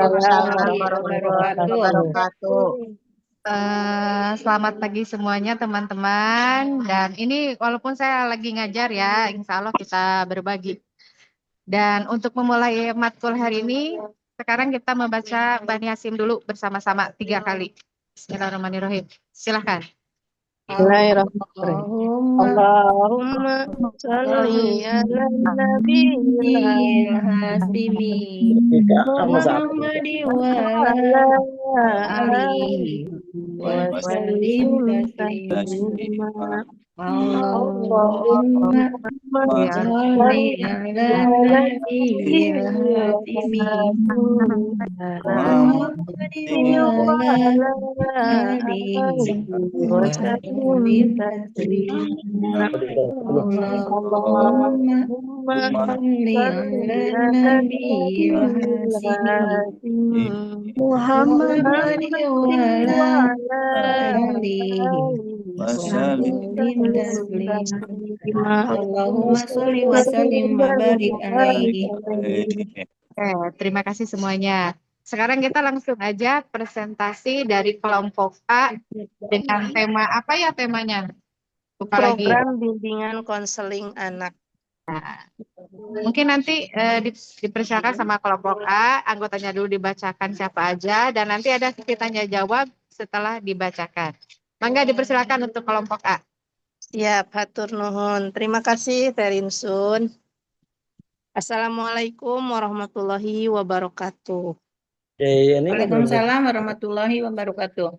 Waalaikumsalam warahmatullahi warahmatullahi wabarakatuh. wabarakatuh. Selamat pagi semuanya teman-teman. Dan ini walaupun saya lagi ngajar ya, insya Allah kita berbagi. Dan untuk memulai matkul hari ini, sekarang kita membaca Bani Hasyim dulu bersama-sama 3 kali. Bismillahirrahmanirrahim. Silahkan. Bismillahirrahmanirrahim. Allahumma sholli ala nabiyil Hasimi Muhammad wa ala alihi wa wa sallim sallim taslima. taslima. Allahumma sholli ala nabiyyil hatimi Muhammad wa ala alihi wa sallim taslima. Allahumma sholli ala nabiyyil hasimi Muhammad Muhammad wa ala ala alihi wa sallim taslima. Allahumma sholli wa sallim wa barik alaihi. Terima kasih semuanya. Sekarang kita langsung aja presentasi dari kelompok A dengan tema apa ya temanya? Lupa lagi. Program bimbingan konseling anak. Mungkin nanti dipersilakan sama kelompok A, anggotanya dulu dibacakan siapa aja, dan nanti ada sesi tanya jawab setelah dibacakan. Mangga dipersilakan untuk kelompok A. Siap, hatur nuhun. Terima kasih, Terinsun. Assalamualaikum warahmatullahi wabarakatuh. Waalaikumsalam warahmatullahi wabarakatuh.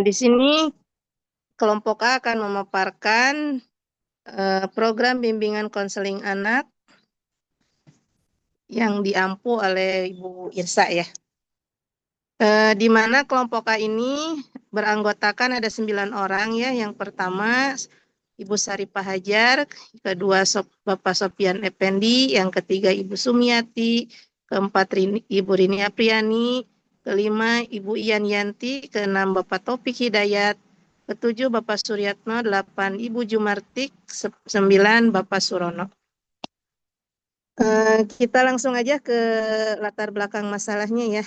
Di sini kelompok A akan memaparkan program bimbingan konseling anak yang diampu oleh Ibu Irsa ya. Di mana kelompok A ini beranggotakan ada 9 orang ya. Yang pertama Ibu Saripah Hajar, kedua Bapak Sopian Effendi, yang ketiga Ibu Sumiati, keempat Ibu Rini Apriani, kelima Ibu Ian Yanti, keenam Bapak Topik Hidayat, ketujuh Bapak Suryatno, 8 Ibu Jumartik, 9 Bapak Surono. Kita langsung aja ke latar belakang masalahnya ya.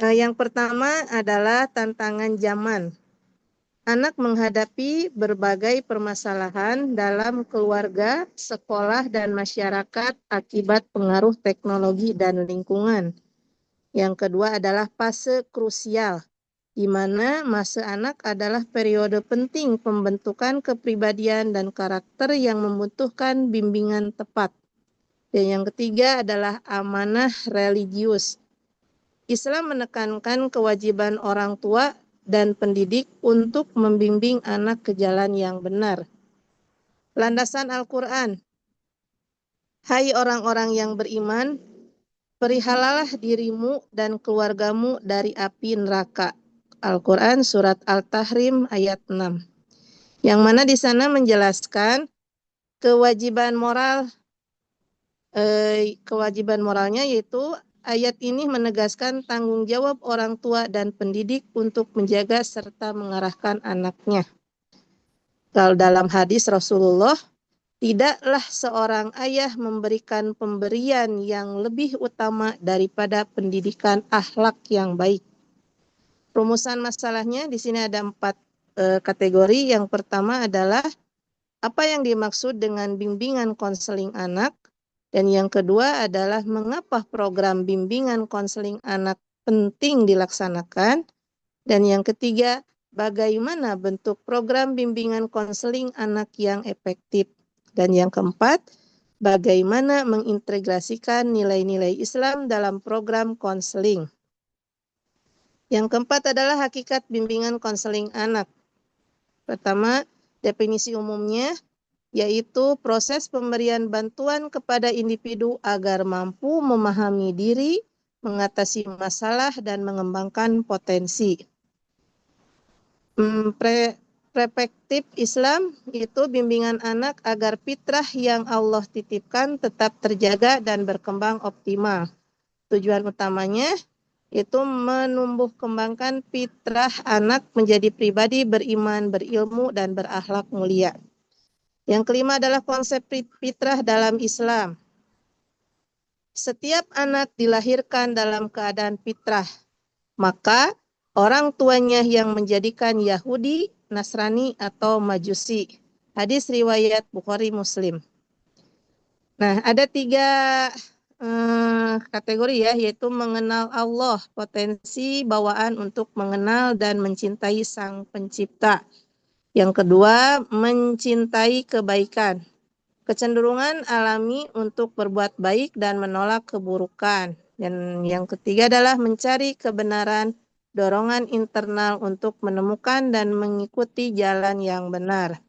Yang pertama adalah tantangan zaman. Anak menghadapi berbagai permasalahan dalam keluarga, sekolah, dan masyarakat akibat pengaruh teknologi dan lingkungan. Yang kedua adalah fase krusial, di mana masa anak adalah periode penting pembentukan kepribadian dan karakter yang membutuhkan bimbingan tepat. Dan yang ketiga adalah amanah religius. Islam menekankan kewajiban orang tua dan pendidik untuk membimbing anak ke jalan yang benar. Landasan Al-Quran. Hai orang-orang yang beriman, perihalalah dirimu dan keluargamu dari api neraka. Al-Quran surat Al-Tahrim ayat 6. Yang mana di sana menjelaskan kewajiban moralnya, yaitu ayat ini menegaskan tanggung jawab orang tua dan pendidik untuk menjaga serta mengarahkan anaknya. Kalau dalam hadis Rasulullah, tidaklah seorang ayah memberikan pemberian yang lebih utama daripada pendidikan akhlak yang baik. Rumusan masalahnya di sini ada 4 kategori. Yang pertama adalah apa yang dimaksud dengan bimbingan konseling anak. Dan yang kedua adalah mengapa program bimbingan konseling anak penting dilaksanakan. Dan yang ketiga, bagaimana bentuk program bimbingan konseling anak yang efektif. Dan yang keempat, bagaimana mengintegrasikan nilai-nilai Islam dalam program konseling. Yang keempat adalah hakikat bimbingan konseling anak. Pertama, definisi umumnya, yaitu proses pemberian bantuan kepada individu agar mampu memahami diri, mengatasi masalah, dan mengembangkan potensi. Perspektif Islam itu bimbingan anak agar fitrah yang Allah titipkan tetap terjaga dan berkembang optimal. Tujuan utamanya itu menumbuh kembangkan fitrah anak menjadi pribadi beriman, berilmu, dan berakhlak mulia. Yang kelima adalah konsep fitrah dalam Islam. setiap anak dilahirkan dalam keadaan fitrah, maka orang tuanya yang menjadikan Yahudi, Nasrani, atau Majusi. Hadis riwayat Bukhari Muslim. Nah, ada 3 kategori ya, yaitu mengenal Allah, potensi bawaan untuk mengenal dan mencintai Sang Pencipta. Yang kedua, mencintai kebaikan, kecenderungan alami untuk berbuat baik dan menolak keburukan. Dan yang ketiga adalah mencari kebenaran, dorongan internal untuk menemukan dan mengikuti jalan yang benar.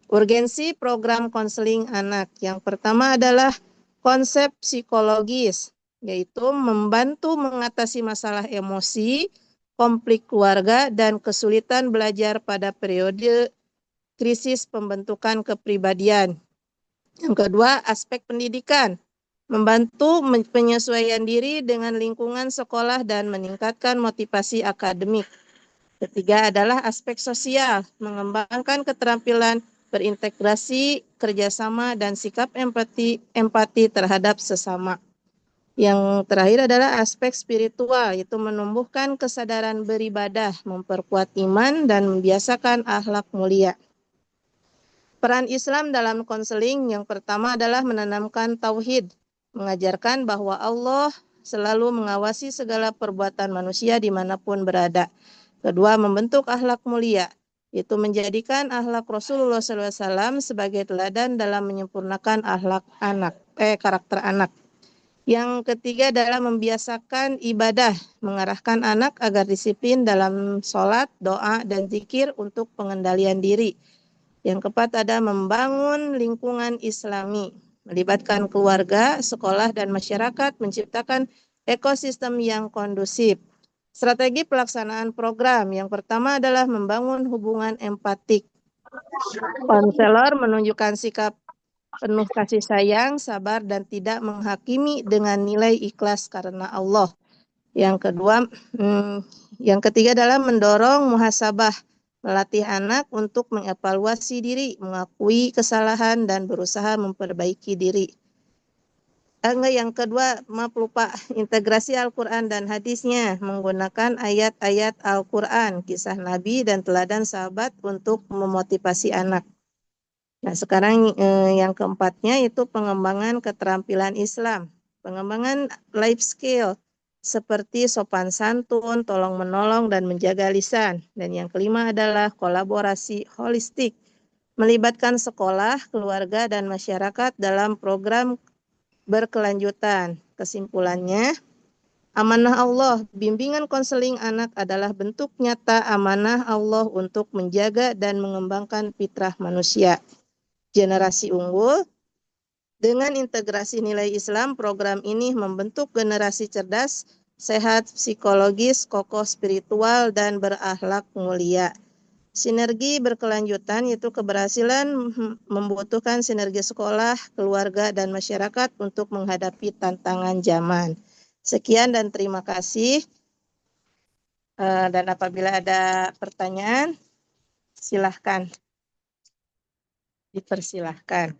Urgensi program konseling anak. Yang pertama adalah konsep psikologis, yaitu membantu mengatasi masalah emosi, konflik keluarga, dan kesulitan belajar pada periode krisis pembentukan kepribadian. Yang kedua, aspek pendidikan, membantu penyesuaian diri dengan lingkungan sekolah dan meningkatkan motivasi akademik. Ketiga adalah aspek sosial, mengembangkan keterampilan berintegrasi, kerjasama, dan sikap empati terhadap sesama. Yang terakhir adalah aspek spiritual, yaitu menumbuhkan kesadaran beribadah, memperkuat iman, dan membiasakan akhlak mulia. Peran Islam dalam konseling yang pertama adalah menanamkan tauhid, mengajarkan bahwa Allah selalu mengawasi segala perbuatan manusia dimanapun berada. Kedua, membentuk akhlak mulia, yaitu menjadikan akhlak Rasulullah SAW sebagai teladan dalam menyempurnakan karakter anak. Yang ketiga adalah membiasakan ibadah, mengarahkan anak agar disiplin dalam sholat, doa, dan zikir untuk pengendalian diri. Yang keempat ada membangun lingkungan Islami, melibatkan keluarga, sekolah, dan masyarakat, menciptakan ekosistem yang kondusif. Strategi pelaksanaan program yang pertama adalah membangun hubungan empatik. Konselor menunjukkan sikap penuh kasih sayang, sabar, dan tidak menghakimi dengan nilai ikhlas karena Allah. Yang ketiga adalah mendorong muhasabah, melatih anak untuk mengevaluasi diri, mengakui kesalahan, dan berusaha memperbaiki diri. Yang kedua, integrasi Al-Quran dan hadisnya, menggunakan ayat-ayat Al-Quran, kisah Nabi, dan teladan sahabat untuk memotivasi anak. Nah, sekarang yang keempatnya itu pengembangan keterampilan Islam, pengembangan life skill, seperti sopan santun, tolong menolong, dan menjaga lisan. Dan yang kelima adalah kolaborasi holistik, melibatkan sekolah, keluarga, dan masyarakat dalam program berkelanjutan. Kesimpulannya, amanah Allah, bimbingan konseling anak adalah bentuk nyata amanah Allah untuk menjaga dan mengembangkan fitrah manusia. Generasi unggul, dengan integrasi nilai Islam, program ini membentuk generasi cerdas, sehat psikologis, kokoh spiritual, dan berakhlak mulia. Sinergi berkelanjutan yaitu keberhasilan membutuhkan sinergi sekolah, keluarga, dan masyarakat untuk menghadapi tantangan zaman. Sekian dan terima kasih. Dan apabila ada pertanyaan, silahkan. Dipersilahkan.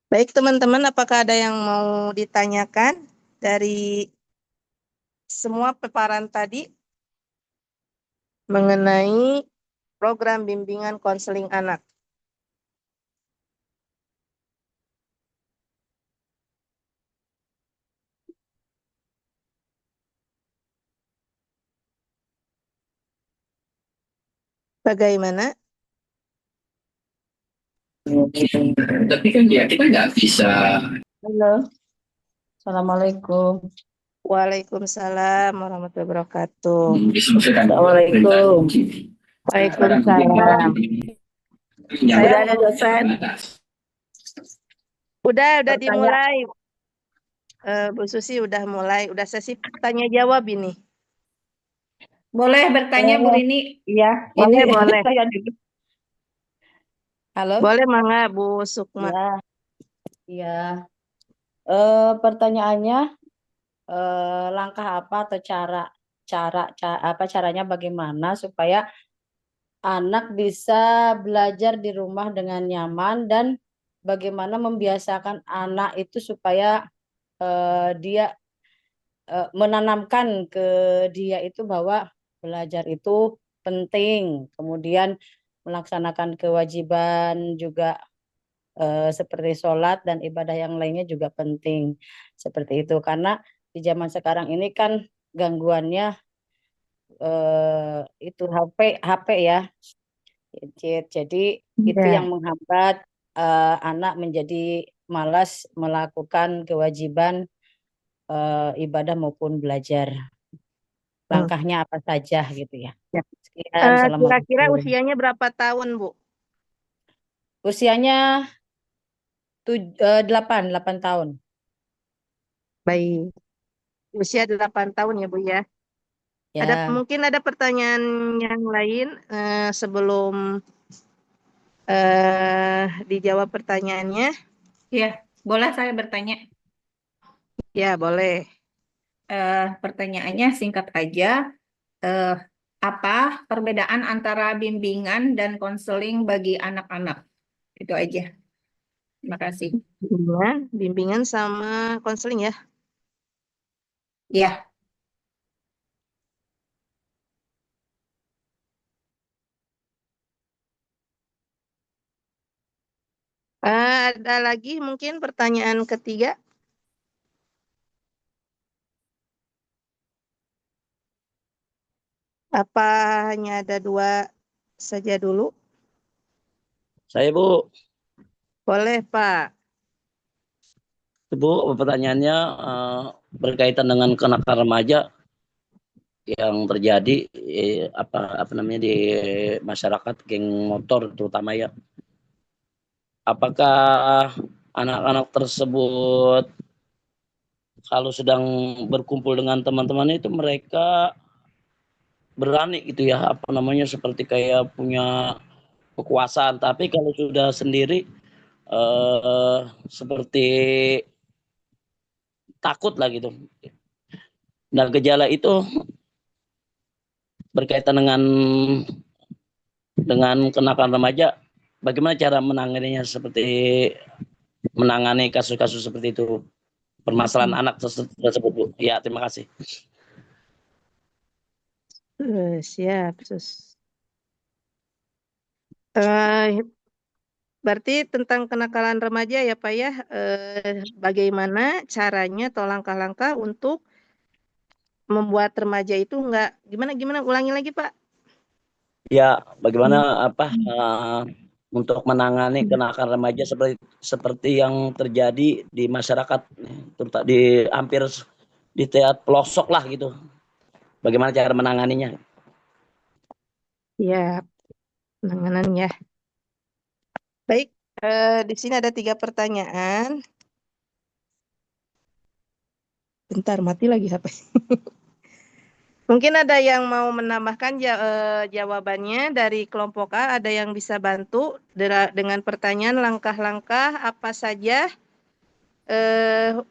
Baik teman-teman, apakah ada yang mau ditanyakan dari semua paparan tadi mengenai program bimbingan konseling anak? Bagaimana? Tapi kan ya kita nggak bisa. Halo, Assalamualaikum. Waalaikumsalam warahmatullahi wabarakatuh. Assalamualaikum. Waalaikumsalam. Saya ada dosen. Udah dimulai. Bu Susi udah mulai, udah sesi tanya jawab ini. Boleh bertanya Bu Rini? Iya, boleh. Saya dulu. Halo? Boleh mangga Bu Sukma. Ya. Iya. Pertanyaannya langkah apa atau cara caranya bagaimana supaya anak bisa belajar di rumah dengan nyaman dan bagaimana membiasakan anak itu supaya dia menanamkan ke dia itu bahwa belajar itu penting, kemudian melaksanakan kewajiban juga seperti sholat dan ibadah yang lainnya juga penting seperti itu karena di zaman sekarang ini kan gangguannya itu HP ya gadget. Jadi itu yang Ya. menghambat anak menjadi malas melakukan kewajiban ibadah maupun belajar. Hmm. Langkahnya apa saja gitu ya. Ya. Sekian, Kira-kira Assalamualaikum. usianya berapa tahun, Bu? Usianya 8 tahun. Baik. Usia 8 tahun ya, Bu ya. Ya, Mungkin ada pertanyaan yang lain sebelum dijawab pertanyaannya. ya, boleh saya bertanya? Ya, boleh. Pertanyaannya singkat aja. Eh, apa perbedaan antara bimbingan dan konseling bagi anak-anak? Itu aja. Terima kasih. Bimbingan sama konseling ya. Ya, Ada lagi mungkin pertanyaan ketiga. Apa hanya ada dua saja dulu? Saya Bu, Boleh, Pak. Bu pertanyaannya berkaitan dengan kenakalan remaja yang terjadi apa namanya di masyarakat geng motor terutama ya. Apakah anak-anak tersebut kalau sedang berkumpul dengan teman-teman itu mereka berani gitu ya apa namanya seperti kayak punya kekuasaan, tapi kalau sudah sendiri seperti takut lah gitu. Nah, gejala itu berkaitan dengan kenakalan remaja, bagaimana cara menanganinya seperti menangani kasus-kasus seperti itu, permasalahan anak tersebut, Bu. Ya, terima kasih. Siap, Sus. Eh, Berarti tentang kenakalan remaja ya, Pak ya. Bagaimana caranya atau langkah-langkah untuk membuat remaja itu enggak gimana ulangi lagi, Pak. Ya, bagaimana untuk menangani kenakalan remaja seperti yang terjadi di masyarakat, terutama di hampir di tiap pelosok lah gitu. Bagaimana cara menanganinya? Ya, penanganan ya. Baik, di sini ada 3 pertanyaan. Bentar, mati lagi HP. Mungkin ada yang mau menambahkan jawabannya dari kelompok A, ada yang bisa bantu dengan pertanyaan langkah-langkah apa saja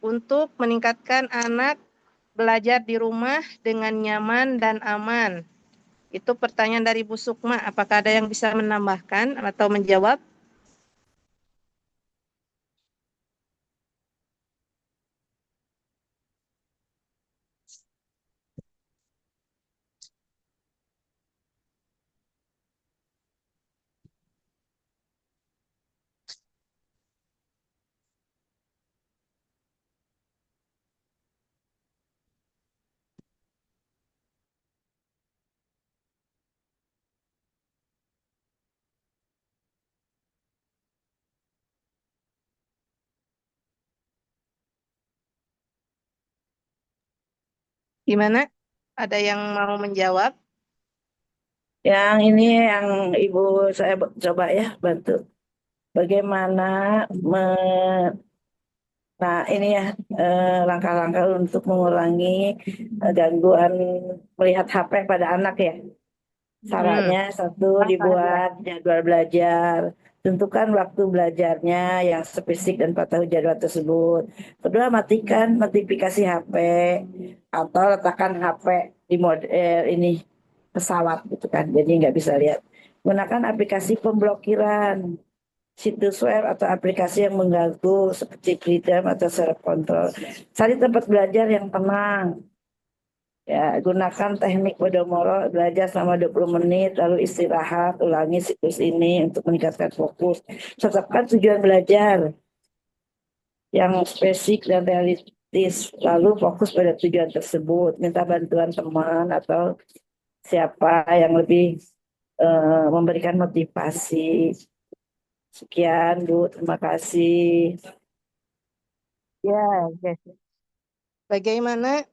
untuk meningkatkan anak belajar di rumah dengan nyaman dan aman. Itu pertanyaan dari Bu Sukma. Apakah ada yang bisa menambahkan atau menjawab? Gimana? Ada yang mau menjawab? Yang ini yang Ibu saya coba ya bantu. Bagaimana nah ini ya langkah-langkah untuk mengurangi gangguan melihat HP pada anak ya. Sarannya satu, dibuat jadwal belajar. Tentukan waktu belajarnya yang spesifik dan patuhi jadwal tersebut. Kedua, matikan notifikasi HP atau letakkan HP di model ini pesawat gitu kan, jadi nggak bisa lihat. Gunakan aplikasi pemblokiran situs web atau aplikasi yang mengganggu seperti Freedom atau Self Control. Cari tempat belajar yang tenang. Ya, gunakan teknik Pomodoro, belajar selama 20 menit, lalu istirahat, ulangi siklus ini untuk meningkatkan fokus. Tetapkan tujuan belajar yang spesifik dan realistis, lalu fokus pada tujuan tersebut. Minta bantuan teman atau siapa yang lebih memberikan motivasi. Sekian, Bu. Terima kasih. Ya, yes. Bagaimana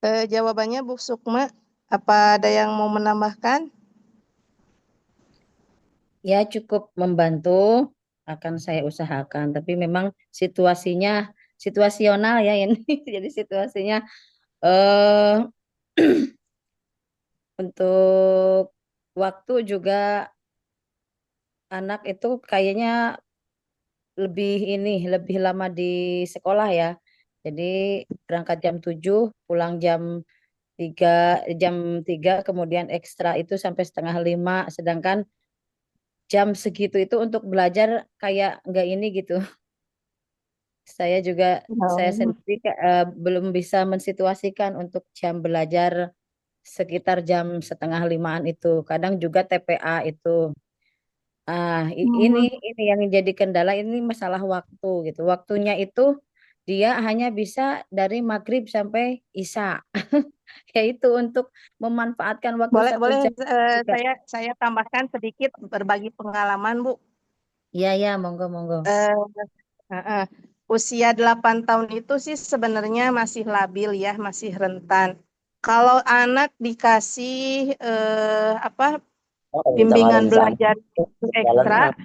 jawabannya Bu Sukma? Apa ada yang mau menambahkan? Ya cukup membantu, akan saya usahakan. Tapi memang situasinya situasional ya ini. Jadi situasinya eh untuk waktu juga anak itu kayaknya lebih lama di sekolah ya. Jadi berangkat jam 7, pulang jam 3 kemudian ekstra itu sampai setengah 5. Sedangkan jam segitu itu untuk belajar kayak nggak ini gitu. Saya juga saya Oh. sendiri belum bisa mensituasikan untuk jam belajar sekitar jam setengah 5-an itu. Kadang juga TPA itu. Ini yang jadi kendala, ini masalah waktu gitu. Waktunya itu dia hanya bisa dari maghrib sampai isya. Yaitu untuk memanfaatkan waktu Boleh, 1 jam juga. saya tambahkan sedikit berbagi pengalaman, Bu. Iya, ya, monggo, monggo. Usia 8 tahun itu sih sebenarnya masih labil ya, masih rentan. Kalau anak dikasih bimbingan belajar ekstra,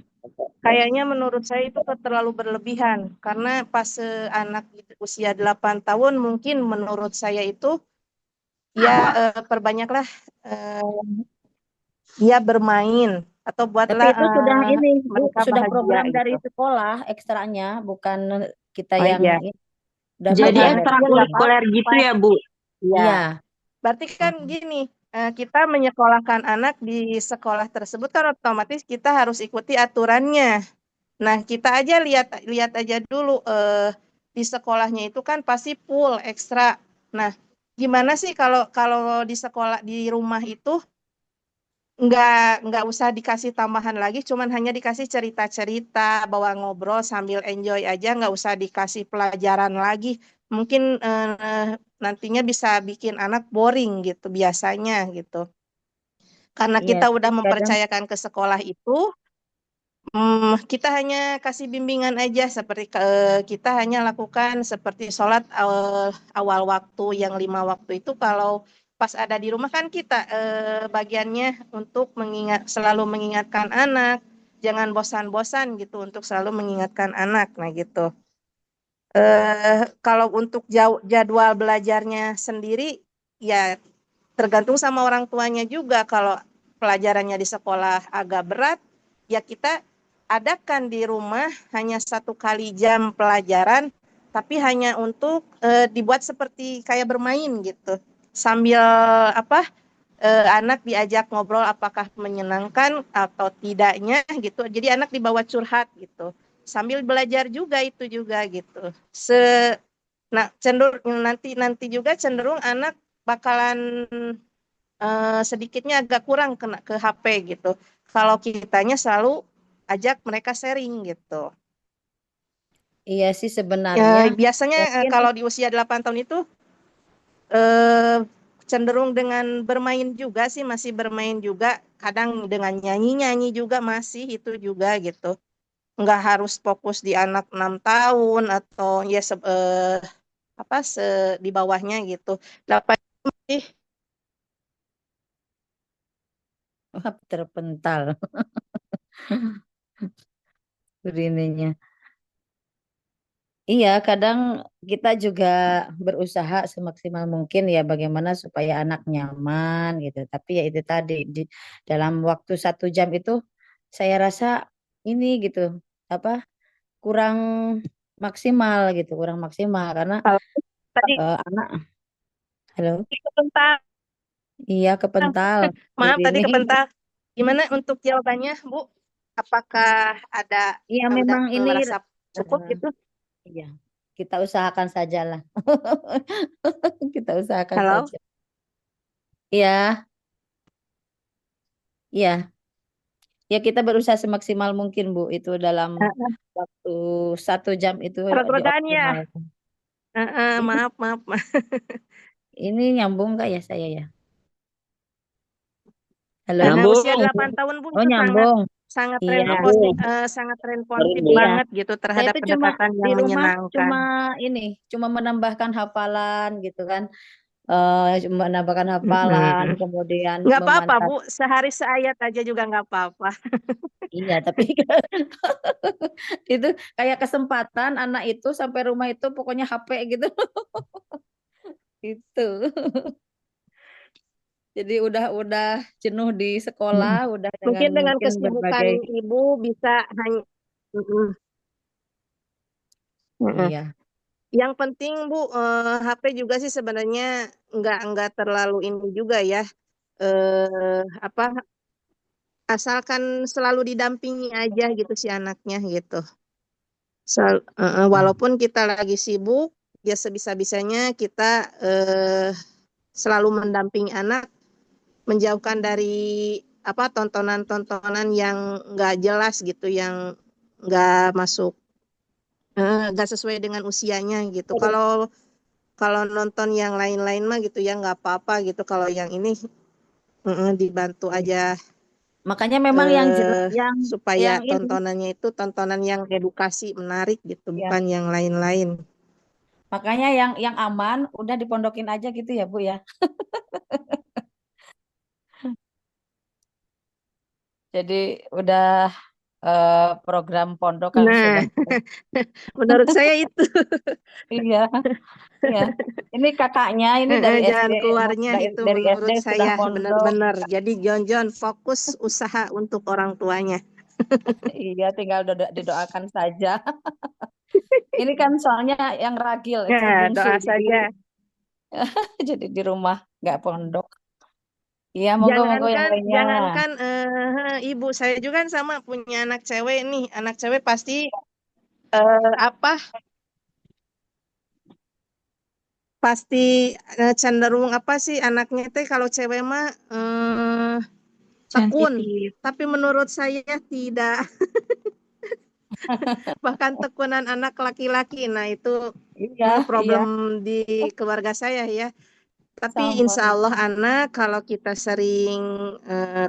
kayaknya menurut saya itu terlalu berlebihan. Karena pas anak usia 8 tahun mungkin menurut saya itu ya perbanyaklah dia bermain atau Tapi buatlah itu sudah ini, Bu, mereka sudah bahagia program dari gitu. sekolah ekstranya, bukan kita Oh yang iya. udah Jadi program dari sekolah. ekstrakurikuler gitu ya, Bu? Iya. Iya. Berarti kan gini, kita menyekolahkan anak di sekolah tersebut kan otomatis kita harus ikuti aturannya. Nah, kita aja lihat aja dulu di sekolahnya itu kan pasti full ekstra. Nah, gimana sih kalau di sekolah di rumah itu nggak usah dikasih tambahan lagi, cuman hanya dikasih cerita-cerita, bawa ngobrol sambil enjoy aja, nggak usah dikasih pelajaran lagi. Mungkin nantinya bisa bikin anak boring gitu biasanya gitu. Karena Iya, kita tapi udah kadang mempercayakan ke sekolah itu, kita hanya kasih bimbingan aja seperti kita hanya lakukan seperti sholat awal waktu yang 5 waktu itu kalau pas ada di rumah kan kita bagiannya untuk selalu mengingatkan anak, jangan bosan-bosan gitu untuk selalu mengingatkan anak, nah gitu. Kalau untuk jadwal belajarnya sendiri ya tergantung sama orang tuanya juga. Kalau pelajarannya di sekolah agak berat, ya kita adakan di rumah hanya 1 kali jam pelajaran, tapi hanya untuk dibuat seperti kayak bermain gitu. Sambil anak diajak ngobrol apakah menyenangkan atau tidaknya gitu. Jadi anak dibawa curhat gitu. Sambil belajar juga itu juga gitu. Nah, nanti juga cenderung anak bakalan sedikitnya agak kurang kena ke HP gitu. Kalau kitanya selalu ajak mereka sharing gitu. iya sih sebenarnya Biasanya mungkin kalau di usia 8 tahun itu eh, cenderung dengan bermain juga sih, masih bermain juga. Kadang dengan nyanyi-nyanyi juga masih itu juga gitu. Nggak harus fokus di anak 6 tahun atau ya di bawahnya gitu. 8 masih terpental ininya. Iya, kadang kita juga berusaha semaksimal mungkin ya bagaimana supaya anak nyaman gitu. Tapi ya itu tadi dalam waktu 1 jam itu saya rasa ini gitu apa kurang maksimal gitu, kurang maksimal karena kalau tadi anak Halo? Kepental. Iya, kepental. Maaf Jadi tadi ini, kepental. Gimana untuk jawabannya, Bu? Apakah ada iya udah memang ini, merasa cukup eh, gitu? iya, kita usahakan sajalah. Kita usahakan Halo? saja. Iya, iya. Ya kita berusaha semaksimal mungkin Bu, itu dalam Heeh. waktu 1 jam itu Reg-regan ya. dioptimalkan. Ini, Maaf, maaf, maaf. ini nyambung nggak ya saya ya? Halo? Karena usia Nyambung, 8 tahun Bu Oh itu sangat nyambung. sangat Iya, nyambung. sangat Keren, responsif Bu. iya. banget gitu Saya terhadap itu cuma pendekatan di yang rumah menyenangkan. cuma menambahkan hafalan gitu kan. Cuma menambahkan hafalan, Mm-mm. kemudian Nggak apa-apa memantap. Bu, sehari seayat aja juga nggak apa-apa. Iya, tapi itu kayak kesempatan anak itu sampai rumah itu pokoknya HP gitu. Itu. Jadi udah jenuh di sekolah, Mm. udah dengan Mungkin dengan mungkin kesibukan berbagai, Ibu bisa hanya. Mm-mm. Mm-mm. iya. Yang penting Bu, HP juga sih sebenarnya nggak terlalu ini juga ya. Apa asalkan selalu didampingi aja gitu si anaknya gitu. Walaupun kita lagi sibuk, ya sebisa-bisanya kita selalu mendampingi anak, menjauhkan dari apa tontonan-tontonan yang nggak jelas gitu, yang nggak masuk, nggak sesuai dengan usianya gitu. Kalau kalau nonton yang lain-lain mah gitu ya nggak apa-apa gitu. Kalau yang ini dibantu aja Makanya memang eh supaya yang ini tontonannya itu tontonan yang edukasi, menarik gitu, ya. bukan yang lain-lain. Makanya yang aman udah dipondokin aja gitu ya, Bu ya. Jadi udah program pondok kan Nah, sudah. menurut saya itu Iya, iya. Ini kakaknya ini dari SD, jalan keluarnya itu dari SD menurut sudah saya pondok. benar-benar. Jadi John fokus usaha untuk orang tuanya. Iya, tinggal didoakan saja. Ini kan soalnya yang ragil itu Ya, bungsu, doa jadi saja. jadi di rumah nggak pondok. Iya, monggo-monggo yang lainnya. Jangankan ibu, saya juga kan sama punya anak cewek nih. Anak cewek pasti apa? Pasti cenderung apa sih anaknya teh kalau cewek mah tekun. Sensitif. Tapi menurut saya tidak. Bahkan tekunan anak laki-laki. Nah, itu Iya, iya, problem di keluarga saya ya. Tapi sama. insya Allah anak kalau kita sering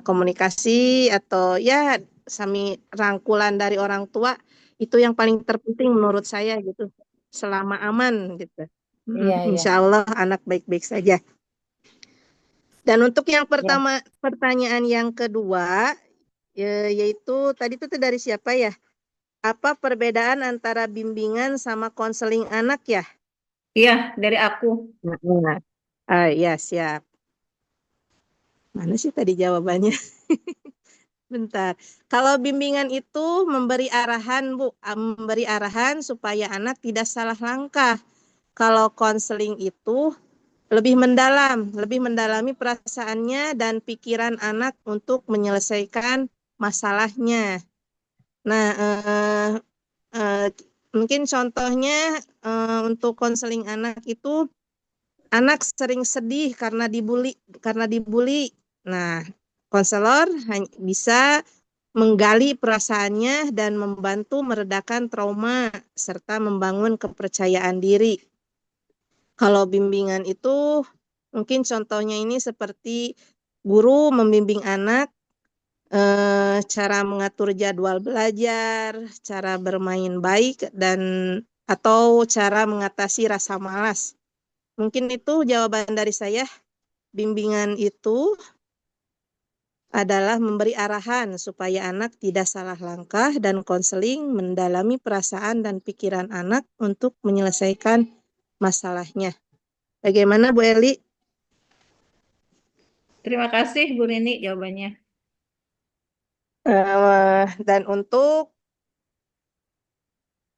komunikasi atau ya sami rangkulan dari orang tua, itu yang paling terpenting menurut saya gitu. Selama aman gitu. Iya, iya. Insya Allah anak baik-baik saja. Dan untuk yang Ya, pertama, pertanyaan yang kedua, yaitu tadi itu dari siapa ya? Apa perbedaan antara bimbingan sama konseling anak ya? Iya, dari aku. Nah, ya siap. Mana sih tadi jawabannya? Bentar. Kalau bimbingan itu memberi arahan, Bu, memberi arahan supaya anak tidak salah langkah. Kalau konseling itu lebih mendalami perasaannya dan pikiran anak untuk menyelesaikan masalahnya. Nah, eh, mungkin contohnya untuk konseling anak itu anak sering sedih karena dibully. Nah, konselor bisa menggali perasaannya dan membantu meredakan trauma serta membangun kepercayaan diri. Kalau bimbingan itu mungkin contohnya ini seperti guru membimbing anak cara mengatur jadwal belajar, cara bermain baik dan atau cara mengatasi rasa malas. Mungkin itu jawaban dari saya. Bimbingan itu adalah memberi arahan supaya anak tidak salah langkah dan konseling mendalami perasaan dan pikiran anak untuk menyelesaikan masalahnya. Bagaimana Bu Eli? Terima kasih Bu Rini jawabannya. Dan untuk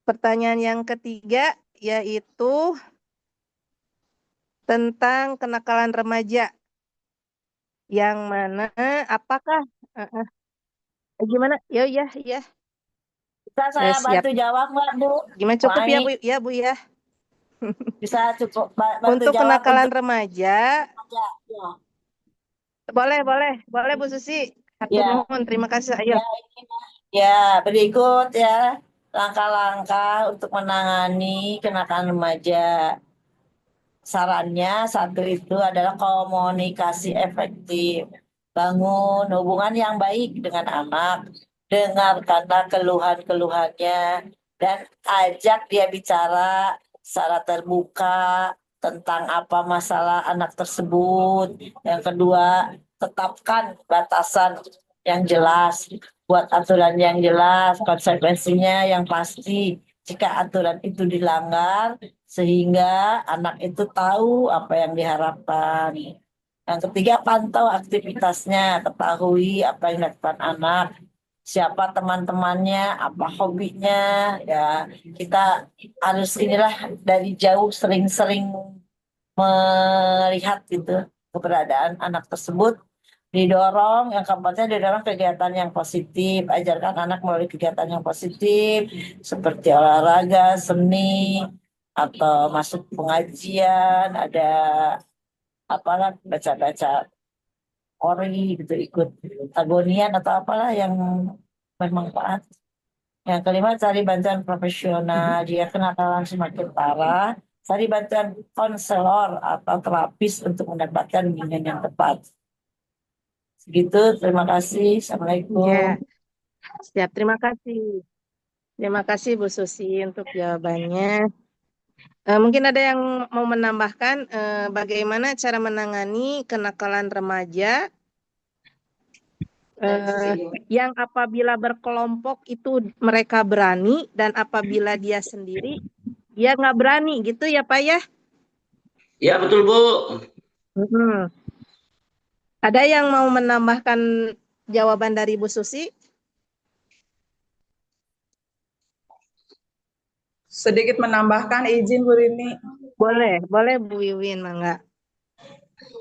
pertanyaan yang ketiga yaitu tentang kenakalan remaja. Yang mana apakah gimana? Ya ya. Bisa saya Siap. bantu jawab nggak, Bu? Gimana cukup ya, Mai, Bu? Ya, Bu ya. bisa cukup bantu Untuk jawab kenakalan untuk remaja, ya. boleh Bu Susi. Hatur Ya, nuhun, terima kasih. Ayo. ya, ya, berikut ya langkah-langkah untuk menangani kenakalan remaja. Sarannya satu itu adalah komunikasi efektif. Bangun hubungan yang baik dengan anak, dengarkanlah keluhan-keluhannya, dan ajak dia bicara secara terbuka tentang apa masalah anak tersebut. Yang kedua, tetapkan batasan yang jelas, buat aturan yang jelas, konsekuensinya yang pasti. Jika aturan itu dilanggar, sehingga anak itu tahu apa yang diharapkan. Yang ketiga, pantau aktivitasnya, ketahui apa yang dilakukan anak, siapa teman-temannya, apa hobinya, ya kita harus inilah dari jauh sering-sering melihat gitu keberadaan anak tersebut. Didorong, yang keempatnya didorong kegiatan yang positif, ajarkan anak melalui kegiatan yang positif seperti olahraga, seni, atau masuk pengajian, ada apalah baca-baca ori gitu, ikut agonian atau apalah yang bermanfaat. Yang kelima, cari bantuan profesional. Jika kenakalan semakin parah, cari bantuan konselor atau terapis untuk mendapatkan bimbingan yang tepat. Segitu, terima kasih. Assalamualaikum. Ya, siap. Terima kasih. Terima kasih Bu Susi untuk jawabannya. Mungkin ada yang mau menambahkan bagaimana cara menangani kenakalan remaja yang apabila berkelompok itu mereka berani dan apabila dia sendiri dia nggak berani gitu ya Pak ya? Ya betul Bu. Hmm. Ada yang mau menambahkan jawaban dari Bu Susi? Sedikit menambahkan izin Bu Rini. Boleh Bu Wiwin, mangga.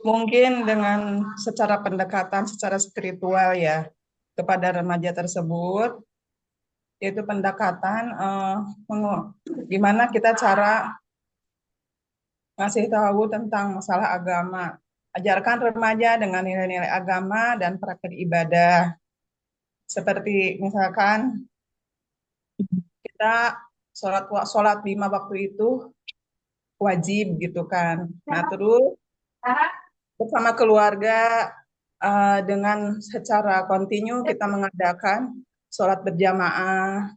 Mungkin dengan secara pendekatan secara spiritual ya kepada remaja tersebut, yaitu pendekatan gimana kita cara ngasih tahu tentang masalah agama. Ajarkan remaja dengan nilai-nilai agama dan praktek ibadah. Seperti misalkan kita sholat 5 waktu itu wajib gitu kan. Nah terus bersama keluarga dengan secara kontinu kita mengadakan sholat berjamaah,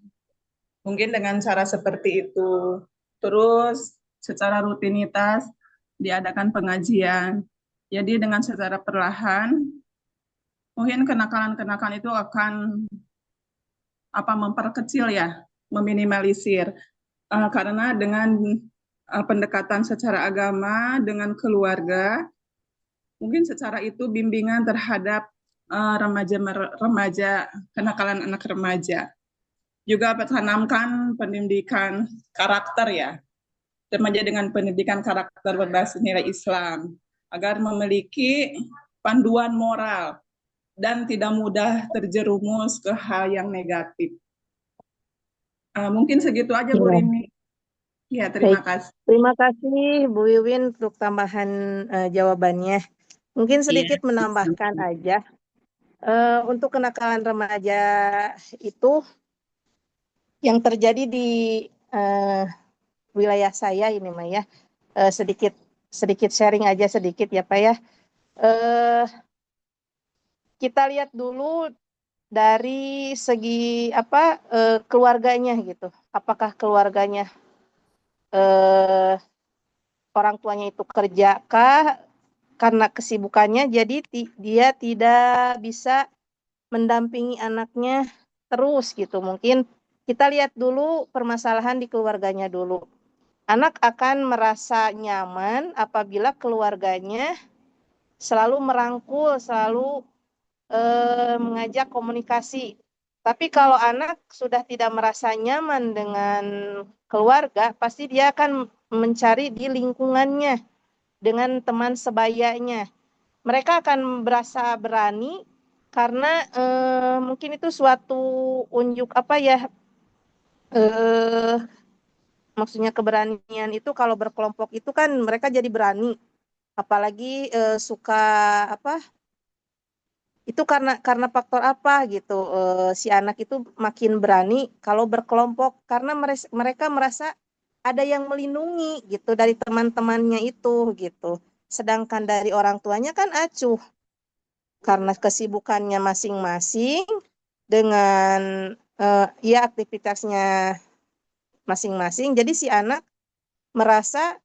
mungkin dengan cara seperti itu. Terus secara rutinitas diadakan pengajian. Jadi dengan secara perlahan, mungkin kenakalan-kenakalan itu akan memperkecil ya, meminimalisir. Karena dengan pendekatan secara agama dengan keluarga, mungkin secara itu bimbingan terhadap remaja, kenakalan anak remaja. Juga tanamkan pendidikan karakter ya, remaja dengan pendidikan karakter berbasis nilai Islam, agar memiliki panduan moral dan tidak mudah terjerumus ke hal yang negatif. Mungkin segitu aja Bu Rini. Ya, terima kasih. Terima kasih Bu Wiwin untuk tambahan jawabannya. Mungkin sedikit menambahkan aja. Untuk kenakalan remaja itu yang terjadi di wilayah saya ini Mah ya. Sedikit sharing aja sedikit ya Pak ya. Kita lihat dulu dari segi keluarganya gitu. Apakah keluarganya orang tuanya itu kerjakah karena kesibukannya jadi dia tidak bisa mendampingi anaknya terus gitu. Mungkin kita lihat dulu permasalahan di keluarganya dulu. Anak akan merasa nyaman apabila keluarganya selalu merangkul, selalu mengajak komunikasi. Tapi kalau anak sudah tidak merasa nyaman dengan keluarga, pasti dia akan mencari di lingkungannya. dengan teman sebayanya. Mereka akan berasa berani karena mungkin itu suatu unjuk apa ya, maksudnya keberanian itu kalau berkelompok itu kan mereka jadi berani, apalagi suka apa, itu karena faktor apa gitu, si anak itu makin berani kalau berkelompok karena mereka merasa ada yang melindungi gitu dari teman-temannya itu gitu. Sedangkan dari orang tuanya kan acuh karena kesibukannya masing-masing dengan ya aktivitasnya masing-masing. Jadi si anak merasa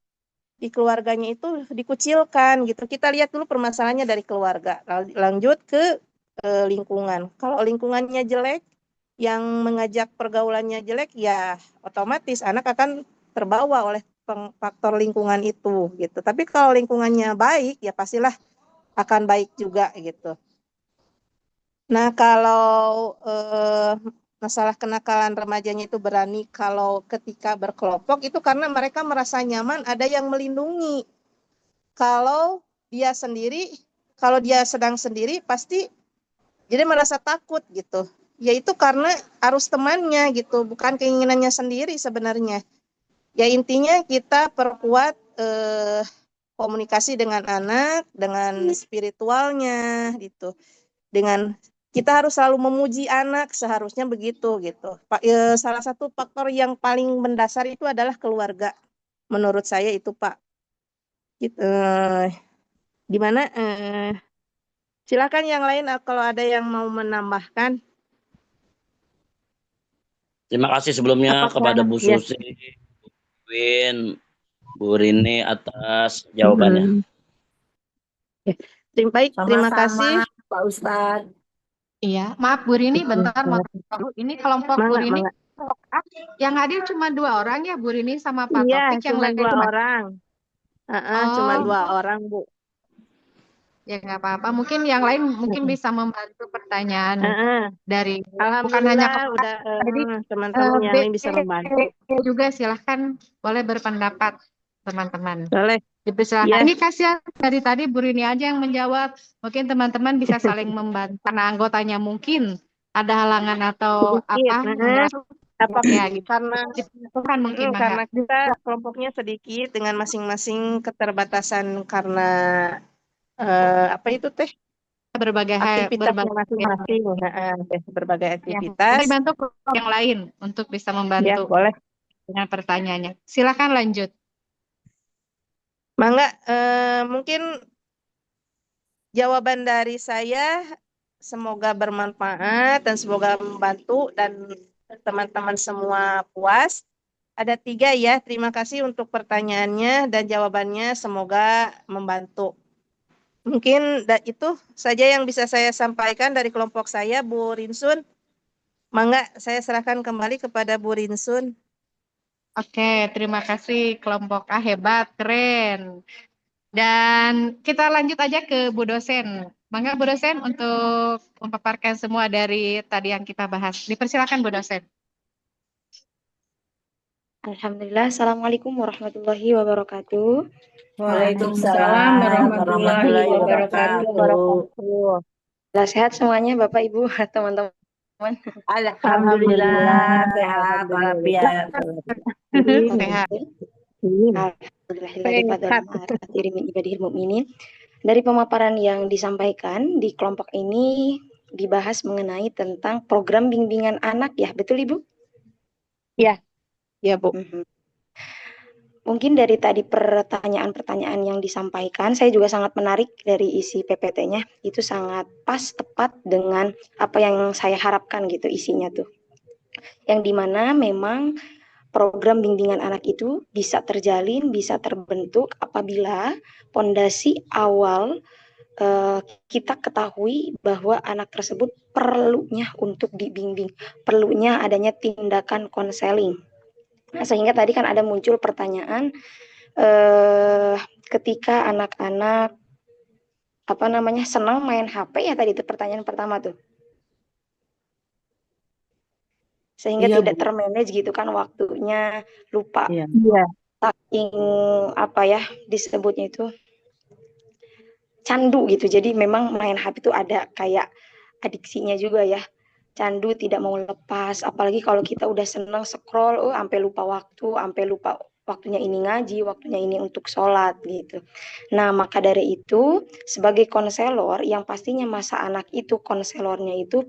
di keluarganya itu dikucilkan gitu. Kita lihat dulu permasalahannya dari keluarga. Lanjut ke lingkungan. Kalau lingkungannya jelek, yang mengajak pergaulannya jelek, ya otomatis anak akan terbawa oleh faktor lingkungan itu gitu. Tapi kalau lingkungannya baik, ya pastilah akan baik juga gitu. Nah, kalau masalah kenakalan remajanya itu berani kalau ketika berkelompok itu karena mereka merasa nyaman ada yang melindungi. Kalau dia sendiri, kalau dia sedang sendiri pasti jadi merasa takut gitu. Yaitu karena arus temannya gitu, bukan keinginannya sendiri sebenarnya. Ya intinya kita perkuat komunikasi dengan anak, dengan spiritualnya gitu. Dengan kita harus selalu memuji anak, seharusnya begitu gitu. Salah satu faktor yang paling mendasar itu adalah keluarga. Menurut saya itu Pak. Gitu. Di mana silakan yang lain kalau ada yang mau menambahkan. Terima kasih sebelumnya Apakah kepada Bu ya? Susi, Bu Win, Bu Rini atas jawabannya. Baik, terima kasih. Sama-sama Pak Ustadz. Iya, maaf Bu Rini, bentar mau tahu. Ini kelompok Bu Mangga, Rini mangga. yang hadir cuma 2 orang ya, Bu Rini sama Pak Iya, Taufik, yang cuma lain 2 cuma. orang. Cuma 2 orang, Bu. Ya nggak apa-apa. Mungkin yang lain mungkin bisa membantu pertanyaan dari bukan hanya Alhamdulillah kepada udah jadi teman-teman yang B lain bisa membantu. juga silahkan boleh berpendapat teman-teman. Boleh. Dipersilakan. Iya. Ini kasihan dari tadi Bu Rini aja yang menjawab. Mungkin teman-teman bisa saling membantu karena anggotanya mungkin ada halangan atau Sedikit. apa ya gitu. Karena Mungkin karena kita kelompoknya sedikit dengan masing-masing keterbatasan karena apa itu teh? Berbagai Aktivitasnya masing-masing. Berbagai aktivitas. Boleh bantu yang lain untuk bisa membantu. Ya, boleh. Dengan pertanyaannya. Silakan lanjut. Mangga, mungkin jawaban dari saya semoga bermanfaat dan semoga membantu dan teman-teman semua puas. Ada 3 ya, terima kasih untuk pertanyaannya dan jawabannya semoga membantu. Mungkin itu saja yang bisa saya sampaikan dari kelompok saya, Bu Rinsun. Mangga, saya serahkan kembali kepada Bu Rinsun. Oke, terima kasih kelompok A, hebat, keren. Dan kita lanjut aja ke Bu dosen. Mangga Bu dosen untuk memaparkan semua dari tadi yang kita bahas. Dipersilakan Bu dosen. Alhamdulillah, Assalamualaikum warahmatullahi wabarakatuh. Waalaikumsalam warahmatullahi wabarakatuh. Sehat semuanya Bapak Ibu teman-teman. Alhamdulillah sehat walafiat. Sehat. Dari pemaparan yang disampaikan di kelompok ini dibahas mengenai tentang program bimbingan anak ya, betul Ibu? Ya, ya Bu. Mungkin dari tadi pertanyaan-pertanyaan yang disampaikan, saya juga sangat menarik dari isi PPT-nya. Itu sangat pas, tepat dengan apa yang saya harapkan gitu isinya tuh. Yang dimana memang program bimbingan anak itu bisa terjalin, bisa terbentuk apabila pondasi awal kita ketahui bahwa anak tersebut perlunya untuk dibimbing, perlunya adanya tindakan konseling. Nah, sehingga tadi kan ada muncul pertanyaan ketika anak-anak senang main HP ya, tadi itu pertanyaan pertama tuh. Sehingga tidak termanage gitu kan waktunya, lupa. Iya. saking apa ya disebutnya itu candu gitu. Jadi memang main HP itu ada kayak adiksinya juga ya. Candu tidak mau lepas, apalagi kalau kita udah seneng scroll, sampai lupa waktu, sampai lupa waktunya ini ngaji, waktunya ini untuk sholat gitu. Nah, maka dari itu sebagai konselor yang pastinya masa anak itu konselornya itu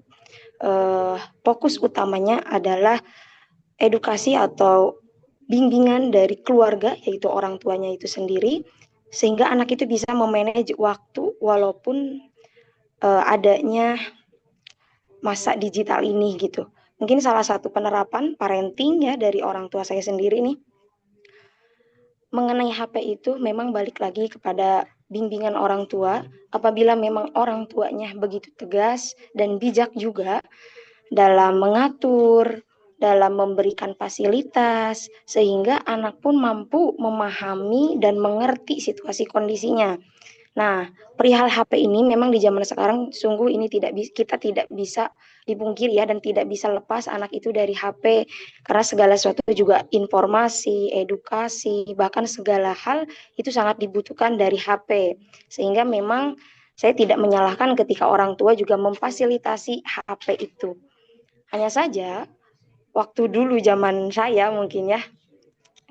fokus utamanya adalah edukasi atau bimbingan dari keluarga, yaitu orang tuanya itu sendiri, sehingga anak itu bisa memanage waktu walaupun adanya masa digital ini gitu. Mungkin salah satu penerapan parenting ya dari orang tua saya sendiri nih mengenai HP itu memang balik lagi kepada bimbingan orang tua. Apabila memang orang tuanya begitu tegas dan bijak juga dalam mengatur, dalam memberikan fasilitas, sehingga anak pun mampu memahami dan mengerti situasi kondisinya. Nah, perihal HP ini memang di zaman sekarang sungguh ini kita tidak bisa dipungkiri ya dan tidak bisa lepas anak itu dari HP karena segala sesuatu juga informasi, edukasi, bahkan segala hal itu sangat dibutuhkan dari HP. Sehingga memang saya tidak menyalahkan ketika orang tua juga memfasilitasi HP itu. Hanya saja waktu dulu zaman saya mungkin ya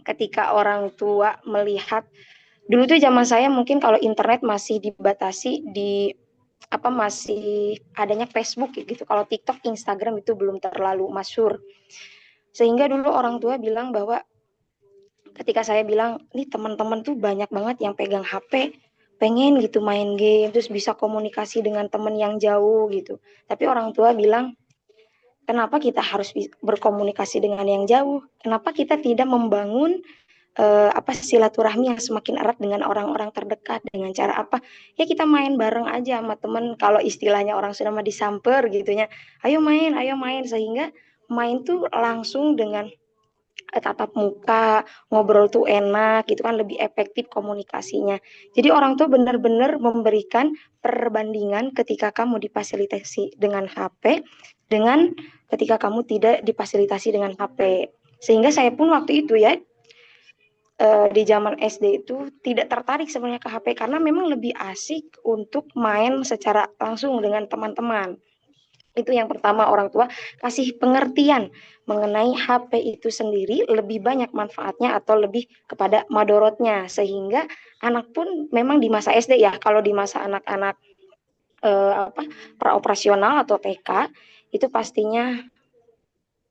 ketika orang tua melihat dulu tuh zaman saya mungkin kalau internet masih dibatasi di masih adanya Facebook gitu. Kalau TikTok, Instagram itu belum terlalu masyhur. Sehingga dulu orang tua bilang bahwa ketika saya bilang, nih teman-teman tuh banyak banget yang pegang HP, pengen gitu main game, terus bisa komunikasi dengan teman yang jauh gitu. Tapi orang tua bilang, kenapa kita harus berkomunikasi dengan yang jauh? Kenapa kita tidak membangun silaturahmi yang semakin erat dengan orang-orang terdekat dengan cara apa? Ya kita main bareng aja sama temen. Kalau istilahnya orang sudah mah disamper gitunya. Ayo main sehingga main tuh langsung dengan tatap muka, ngobrol tuh enak gitu kan lebih efektif komunikasinya. Jadi orang tuh benar-benar memberikan perbandingan ketika kamu difasilitasi dengan HP dengan ketika kamu tidak difasilitasi dengan HP. Sehingga saya pun waktu itu ya di zaman SD itu tidak tertarik sebenarnya ke HP karena memang lebih asik untuk main secara langsung dengan teman-teman. Itu yang pertama orang tua kasih pengertian mengenai HP itu sendiri lebih banyak manfaatnya atau lebih kepada madorotnya sehingga anak pun memang di masa SD ya kalau di masa anak-anak praoperasional atau TK itu pastinya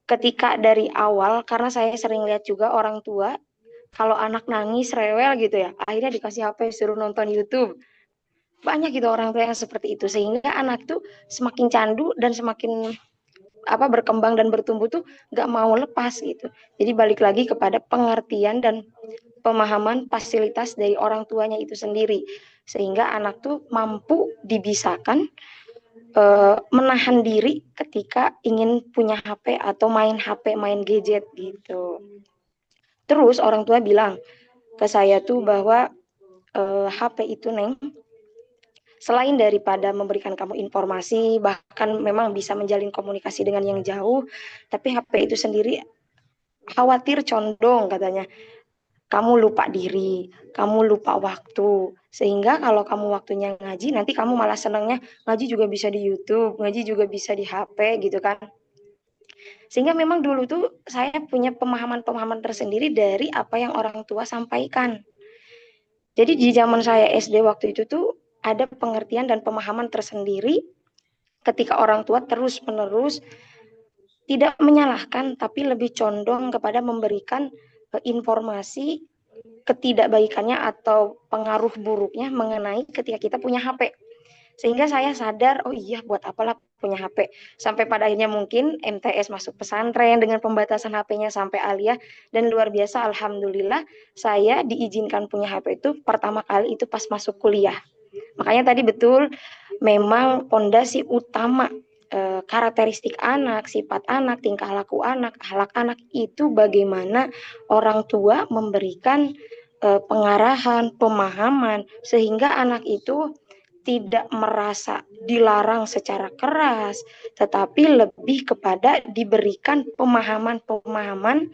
ketika dari awal karena saya sering lihat juga orang tua kalau anak nangis rewel gitu ya, akhirnya dikasih HP suruh nonton YouTube. Banyak gitu orang tua yang seperti itu sehingga anak tuh semakin candu dan semakin berkembang dan bertumbuh tuh nggak mau lepas gitu. Jadi balik lagi kepada pengertian dan pemahaman fasilitas dari orang tuanya itu sendiri sehingga anak tuh mampu dibisakan menahan diri ketika ingin punya HP atau main HP, main gadget gitu. Terus orang tua bilang ke saya tuh bahwa HP itu Neng selain daripada memberikan kamu informasi bahkan memang bisa menjalin komunikasi dengan yang jauh tapi HP itu sendiri khawatir condong katanya kamu lupa diri, kamu lupa waktu sehingga kalau kamu waktunya ngaji nanti kamu malah senangnya ngaji juga bisa di YouTube, ngaji juga bisa di HP gitu kan. Sehingga memang dulu tuh saya punya pemahaman-pemahaman tersendiri dari apa yang orang tua sampaikan. Jadi di zaman saya SD waktu itu tuh ada pengertian dan pemahaman tersendiri ketika orang tua terus-menerus tidak menyalahkan tapi lebih condong kepada memberikan informasi ketidakbaikannya atau pengaruh buruknya mengenai ketika kita punya HP. Sehingga saya sadar, oh iya buat apalah punya HP. Sampai pada akhirnya mungkin MTS masuk pesantren dengan pembatasan HP-nya sampai aliyah. Dan luar biasa, alhamdulillah saya diizinkan punya HP itu pertama kali itu pas masuk kuliah. Makanya tadi betul, memang pondasi utama karakteristik anak, sifat anak, tingkah laku anak, akhlak anak itu bagaimana orang tua memberikan pengarahan, pemahaman, sehingga anak itu tidak merasa dilarang secara keras, tetapi lebih kepada diberikan pemahaman-pemahaman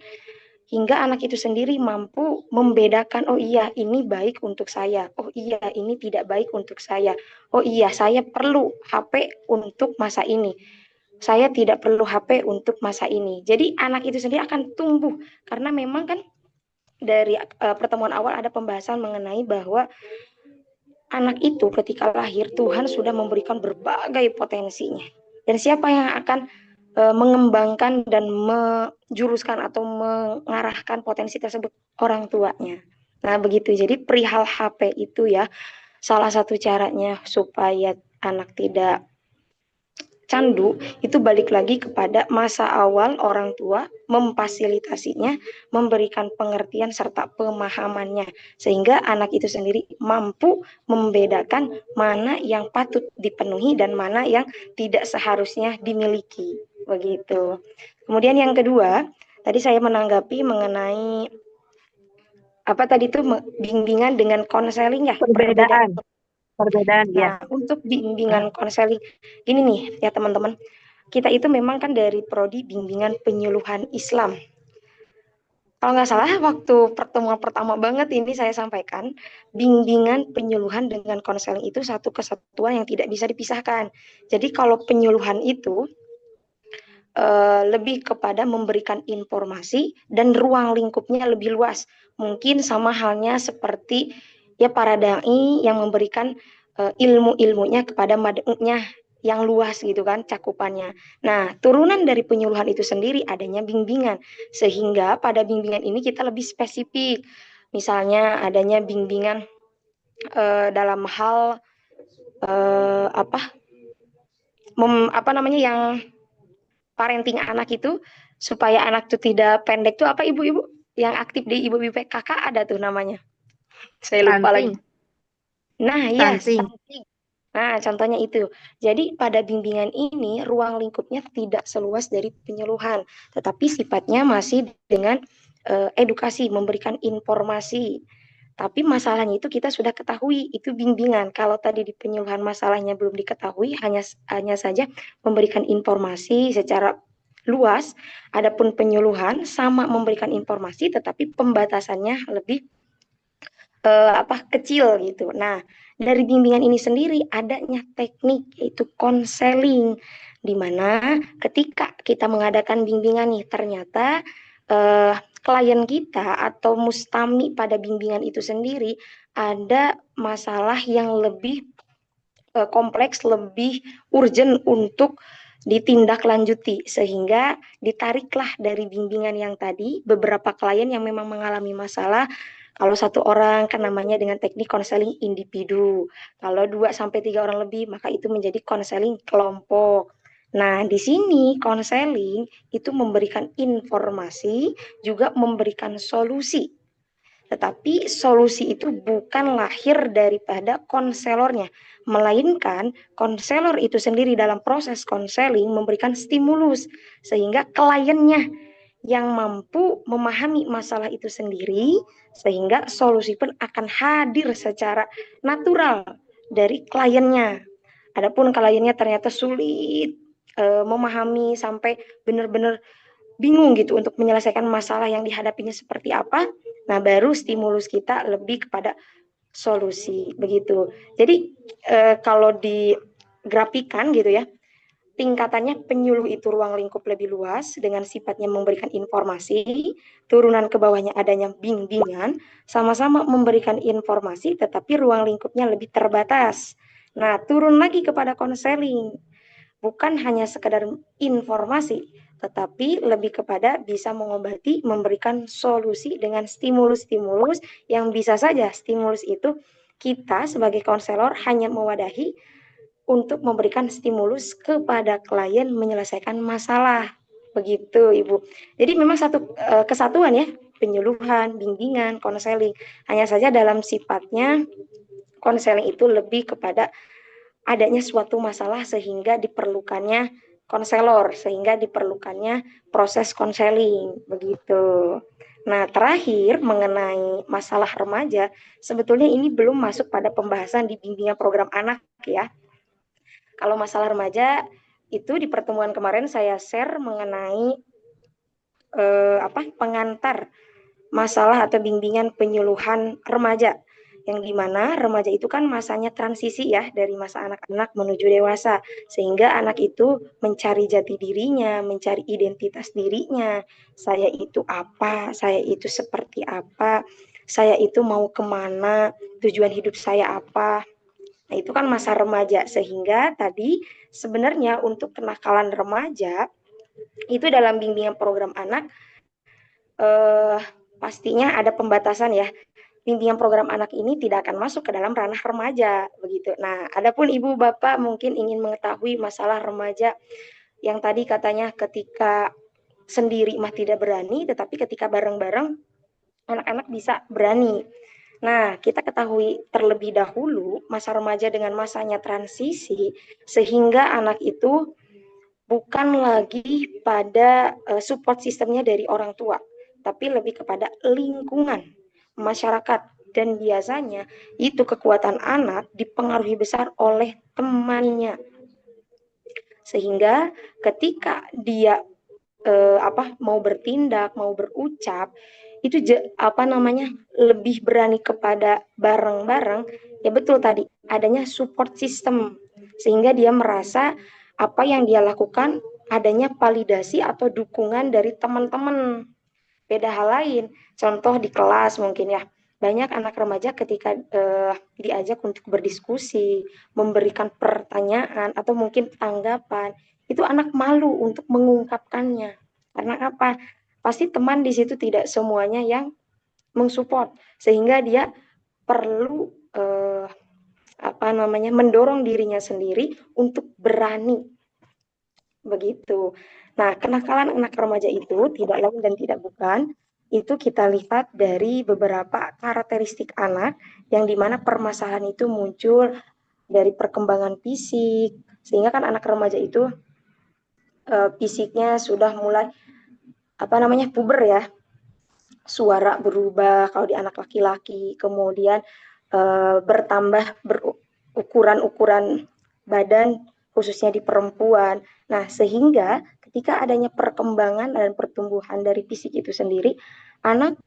hingga anak itu sendiri mampu membedakan, oh iya ini baik untuk saya, oh iya ini tidak baik untuk saya, oh iya saya perlu HP untuk masa ini, saya tidak perlu HP untuk masa ini. Jadi anak itu sendiri akan tumbuh, karena memang kan dari pertemuan awal ada pembahasan mengenai bahwa anak itu ketika lahir Tuhan sudah memberikan berbagai potensinya. Dan siapa yang akan mengembangkan dan menjuruskan atau mengarahkan potensi tersebut? Orang tuanya. Nah, begitu. Jadi perihal HP itu ya, salah satu caranya supaya anak tidak candu itu balik lagi kepada masa awal orang tua memfasilitasinya, memberikan pengertian serta pemahamannya, sehingga anak itu sendiri mampu membedakan mana yang patut dipenuhi dan mana yang tidak seharusnya dimiliki, begitu. Kemudian yang kedua, tadi saya menanggapi mengenai apa tadi itu bimbingan dengan konseling ya, perbedaan. ya. Nah, untuk bimbingan konseling, ini nih ya teman-teman, kita itu memang kan dari prodi bimbingan penyuluhan Islam. Kalau nggak salah, waktu pertemuan pertama banget ini saya sampaikan, bimbingan penyuluhan dengan konseling itu satu kesatuan yang tidak bisa dipisahkan. Jadi kalau penyuluhan itu lebih kepada memberikan informasi dan ruang lingkupnya lebih luas. Mungkin sama halnya seperti ya para dai yang memberikan ilmu-ilmunya kepada mad'unya yang luas gitu kan cakupannya. Nah, turunan dari penyuluhan itu sendiri adanya bimbingan, sehingga pada bimbingan ini kita lebih spesifik. Misalnya adanya bimbingan dalam hal apa namanya yang parenting anak itu, supaya anak itu tidak pendek tuh apa ibu-ibu yang aktif di ibu-ibu PKK ada tuh namanya. Saya lupa lagi. Nah, ya, stunting. Nah, contohnya itu. Jadi pada bimbingan ini ruang lingkupnya tidak seluas dari penyuluhan, tetapi sifatnya masih dengan edukasi, memberikan informasi. Tapi masalahnya itu kita sudah ketahui, itu bimbingan. Kalau tadi di penyuluhan masalahnya belum diketahui, hanya saja memberikan informasi secara luas. Adapun penyuluhan sama memberikan informasi, tetapi pembatasannya lebih kecil gitu. Nah, dari bimbingan ini sendiri adanya teknik yaitu konseling, di mana ketika kita mengadakan bimbingan nih ternyata klien kita atau mustami pada bimbingan itu sendiri ada masalah yang lebih kompleks, lebih urgent untuk ditindaklanjuti, sehingga ditariklah dari bimbingan yang tadi beberapa klien yang memang mengalami masalah. Kalau satu orang kan namanya dengan teknik konseling individu. Kalau 2-3 orang lebih maka itu menjadi konseling kelompok. Nah, di sini konseling itu memberikan informasi, juga memberikan solusi. Tetapi solusi itu bukan lahir daripada konselornya, melainkan konselor itu sendiri dalam proses konseling memberikan stimulus, sehingga kliennya yang mampu memahami masalah itu sendiri, sehingga solusi pun akan hadir secara natural dari kliennya. Adapun kliennya ternyata sulit memahami sampai benar-benar bingung gitu untuk menyelesaikan masalah yang dihadapinya seperti apa, nah baru stimulus kita lebih kepada solusi begitu. Jadi kalau digrafikan gitu ya, tingkatannya penyuluh itu ruang lingkup lebih luas dengan sifatnya memberikan informasi, turunan ke bawahnya adanya bimbingan, sama-sama memberikan informasi tetapi ruang lingkupnya lebih terbatas. Nah, turun lagi kepada konseling, bukan hanya sekedar informasi, tetapi lebih kepada bisa mengobati, memberikan solusi dengan stimulus-stimulus yang bisa saja stimulus itu kita sebagai konselor hanya mewadahi untuk memberikan stimulus kepada klien menyelesaikan masalah. Begitu, Ibu. Jadi memang satu kesatuan ya, penyuluhan, bimbingan, konseling. Hanya saja dalam sifatnya konseling itu lebih kepada adanya suatu masalah sehingga diperlukannya konselor, sehingga diperlukannya proses konseling, begitu. Nah, terakhir mengenai masalah remaja, sebetulnya ini belum masuk pada pembahasan di bimbingan program anak ya. Kalau masalah remaja itu di pertemuan kemarin saya share mengenai pengantar masalah atau bimbingan penyuluhan remaja, yang dimana remaja itu kan masanya transisi ya dari masa anak-anak menuju dewasa, sehingga anak itu mencari jati dirinya, mencari identitas dirinya. Saya itu apa? Saya itu seperti apa? Saya itu mau kemana? Tujuan hidup saya apa? Nah, itu kan masa remaja, sehingga tadi sebenarnya untuk kenakalan remaja itu dalam bimbingan program anak pastinya ada pembatasan ya. Bimbingan program anak ini tidak akan masuk ke dalam ranah remaja begitu. Nah, adapun ibu bapak mungkin ingin mengetahui masalah remaja yang tadi katanya ketika sendiri mah tidak berani, tetapi ketika bareng-bareng anak-anak bisa berani. Nah, kita ketahui terlebih dahulu masa remaja dengan masanya transisi, sehingga anak itu bukan lagi pada support sistemnya dari orang tua, tapi lebih kepada lingkungan masyarakat, dan biasanya itu kekuatan anak dipengaruhi besar oleh temannya, sehingga ketika dia mau bertindak, mau berucap itu lebih berani kepada bareng-bareng, ya betul tadi adanya support system, sehingga dia merasa apa yang dia lakukan adanya validasi atau dukungan dari teman-teman. Beda hal lain, contoh di kelas mungkin ya, banyak anak remaja ketika diajak untuk berdiskusi, memberikan pertanyaan atau mungkin tanggapan, itu anak malu untuk mengungkapkannya. Karena apa? Pasti teman di situ tidak semuanya yang mensupport, sehingga dia perlu mendorong dirinya sendiri untuk berani. Begitu. Nah, kenakalan anak remaja itu tidak lain dan tidak bukan, itu kita lihat dari beberapa karakteristik anak yang dimana permasalahan itu muncul dari perkembangan fisik, sehingga kan anak remaja itu fisiknya sudah mulai puber ya, suara berubah kalau di anak laki-laki, kemudian bertambah ukuran badan khususnya di perempuan. Nah, sehingga ketika adanya perkembangan dan pertumbuhan dari fisik itu sendiri, anak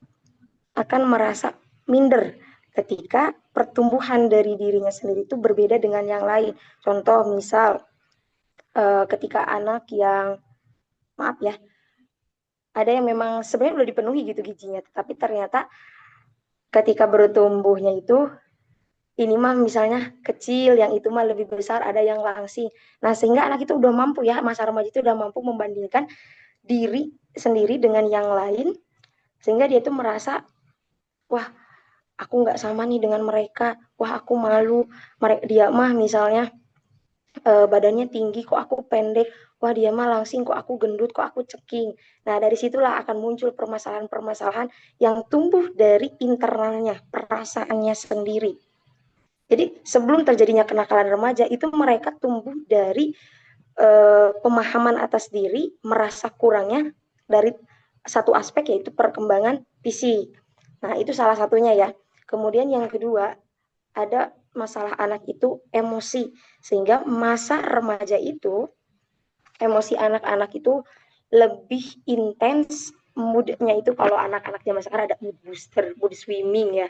akan merasa minder ketika pertumbuhan dari dirinya sendiri itu berbeda dengan yang lain. Contoh misal ketika anak yang ada yang memang sebenarnya udah dipenuhi gitu gizinya, tapi ternyata ketika bertumbuhnya itu ini mah misalnya kecil, yang itu mah lebih besar, ada yang langsing. Nah, sehingga anak itu udah mampu ya, masa remaja itu udah mampu membandingkan diri sendiri dengan yang lain, sehingga dia itu merasa, wah aku nggak sama nih dengan mereka, wah aku malu, dia mah misalnya badannya tinggi, kok aku pendek, wah dia mah langsing, kok aku gendut, kok aku ceking. Nah, dari situlah akan muncul permasalahan-permasalahan yang tumbuh dari internalnya, perasaannya sendiri. Jadi sebelum terjadinya kenakalan remaja itu mereka tumbuh dari pemahaman atas diri, merasa kurangnya dari satu aspek yaitu perkembangan fisik. Nah, itu salah satunya ya. Kemudian yang kedua, ada masalah anak itu emosi, sehingga masa remaja itu emosi anak-anak itu lebih intens, moodnya itu kalau anak-anak zaman sekarang ada mood booster, mood swimming ya.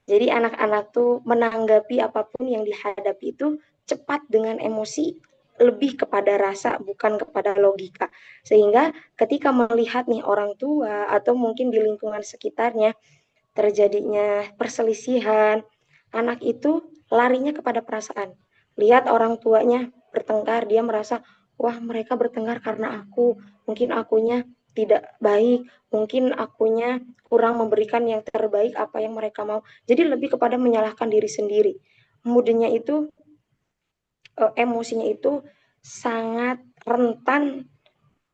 Jadi anak-anak tuh menanggapi apapun yang dihadapi itu cepat dengan emosi, lebih kepada rasa bukan kepada logika. Sehingga ketika melihat nih orang tua atau mungkin di lingkungan sekitarnya terjadinya perselisihan, anak itu larinya kepada perasaan. Lihat orang tuanya bertengkar, dia merasa, wah mereka bertengkar karena aku, mungkin akunya tidak baik, mungkin akunya kurang memberikan yang terbaik apa yang mereka mau. Jadi lebih kepada menyalahkan diri sendiri. Moodnya itu, emosinya itu sangat rentan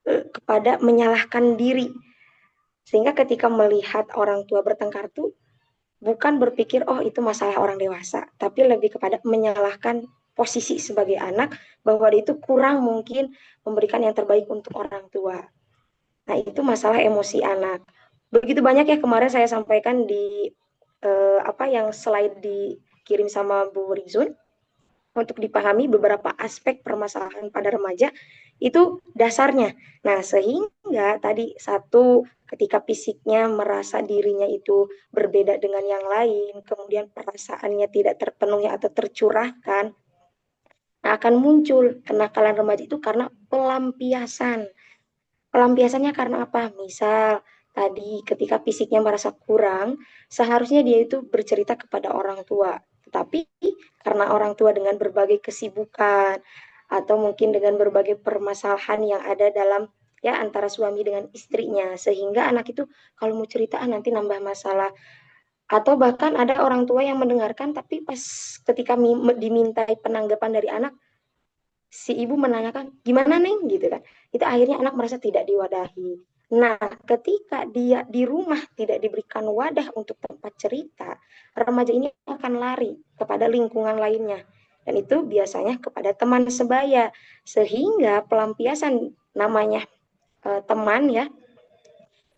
kepada menyalahkan diri. Sehingga ketika melihat orang tua bertengkar tuh bukan berpikir, oh itu masalah orang dewasa, tapi lebih kepada menyalahkan posisi sebagai anak, bahwa dia itu kurang mungkin memberikan yang terbaik untuk orang tua. Nah, itu masalah emosi anak. Begitu banyak ya kemarin saya sampaikan di yang slide dikirim sama Bu Rizun, untuk dipahami beberapa aspek permasalahan pada remaja itu dasarnya. Nah, sehingga tadi satu, ketika fisiknya merasa dirinya itu berbeda dengan yang lain, kemudian perasaannya tidak terpenuhi atau tercurahkan, nah akan muncul kenakalan remaja itu karena pelampiasan. Pelampiasannya karena apa? Misal tadi ketika fisiknya merasa kurang, seharusnya dia itu bercerita kepada orang tua. Tetapi karena orang tua dengan berbagai kesibukan atau mungkin dengan berbagai permasalahan yang ada dalam ya antara suami dengan istrinya, sehingga anak itu kalau mau cerita nanti nambah masalah. Atau bahkan ada orang tua yang mendengarkan tapi pas ketika dimintai penanggapan dari anak, si ibu menanyakan gimana neng gitu kan, itu akhirnya anak merasa tidak diwadahi. Nah, ketika dia di rumah tidak diberikan wadah untuk tempat cerita, remaja ini akan lari kepada lingkungan lainnya, dan itu biasanya kepada teman sebaya, sehingga pelampiasan namanya teman ya,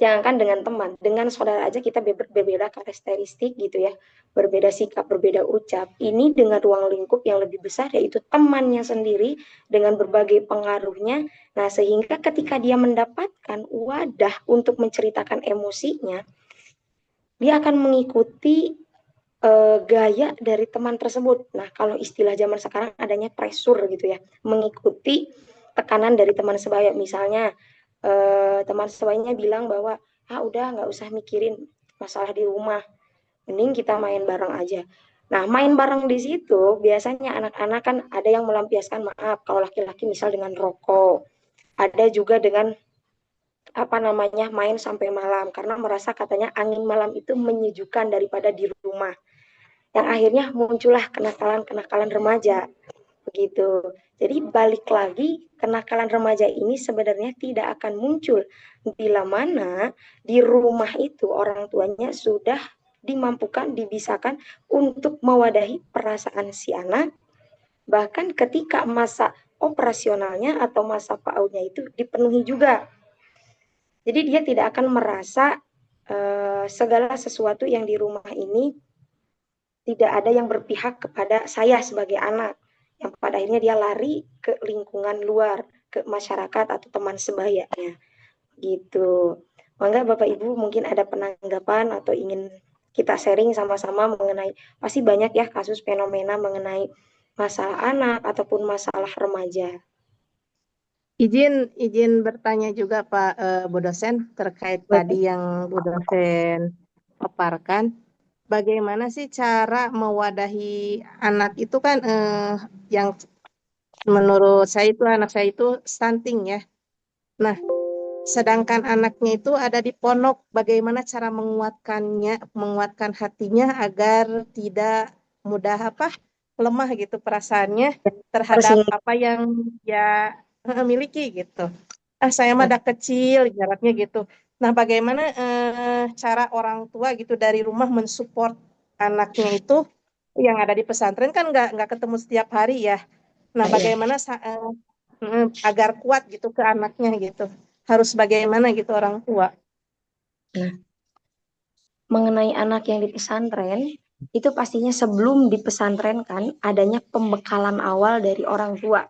jangankan dengan teman, dengan saudara aja kita berbeda karakteristik gitu ya, berbeda sikap, berbeda ucap. Ini dengan ruang lingkup yang lebih besar, yaitu temannya sendiri dengan berbagai pengaruhnya. Nah, sehingga ketika dia mendapatkan wadah untuk menceritakan emosinya, dia akan mengikuti gaya dari teman tersebut. Nah, kalau istilah zaman sekarang adanya pressure gitu ya, mengikuti tekanan dari teman sebaya. Misalnya teman sebayanya bilang bahwa udah nggak usah mikirin masalah di rumah, mending kita main bareng aja. Nah, main bareng di situ biasanya anak-anak kan ada yang melampiaskan, maaf kalau laki-laki misal dengan rokok, ada juga dengan apa namanya main sampai malam karena merasa katanya angin malam itu menyejukkan daripada di rumah, yang akhirnya muncullah kenakalan-kenakalan remaja begitu. Jadi balik lagi, kenakalan remaja ini sebenarnya tidak akan muncul bila mana di rumah itu orang tuanya sudah dimampukan, dibisakan untuk mewadahi perasaan si anak, bahkan ketika masa operasionalnya atau masa PAUD-nya itu dipenuhi juga. Jadi dia tidak akan merasa segala sesuatu yang di rumah ini tidak ada yang berpihak kepada saya sebagai anak, yang pada akhirnya dia lari ke lingkungan luar, ke masyarakat atau teman sebayanya gitu. Mangga Bapak Ibu mungkin ada penanggapan atau ingin kita sharing sama-sama mengenai, pasti banyak ya kasus fenomena mengenai masalah anak ataupun masalah remaja. Izin bertanya juga Pak Bu Dosen terkait tadi yang Bu Dosen paparkan. Bagaimana sih cara mewadahi anak itu kan yang menurut saya itu anak saya itu stunting ya. Nah, sedangkan anaknya itu ada di pondok, bagaimana cara menguatkan hatinya agar tidak mudah lemah gitu perasaannya terhadap apa yang dia miliki gitu. Saya mah udah kecil, ibaratnya gitu. Nah, bagaimana cara orang tua gitu dari rumah mensupport anaknya itu yang ada di pesantren kan nggak ketemu setiap hari ya. Nah, bagaimana agar kuat gitu ke anaknya gitu. Harus bagaimana gitu orang tua. Nah, mengenai anak yang di pesantren, itu pastinya sebelum dipesantrenkan adanya pembekalan awal dari orang tua.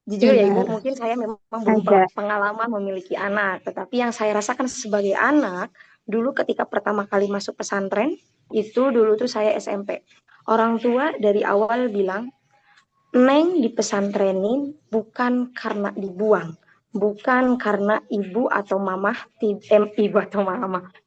Jujur ya Ibu, mungkin saya memang belum pengalaman memiliki anak, tetapi yang saya rasakan sebagai anak, dulu ketika pertama kali masuk pesantren, itu dulu tuh saya SMP. Orang tua dari awal bilang, Neng dipesantrenin bukan karena dibuang, bukan karena ibu atau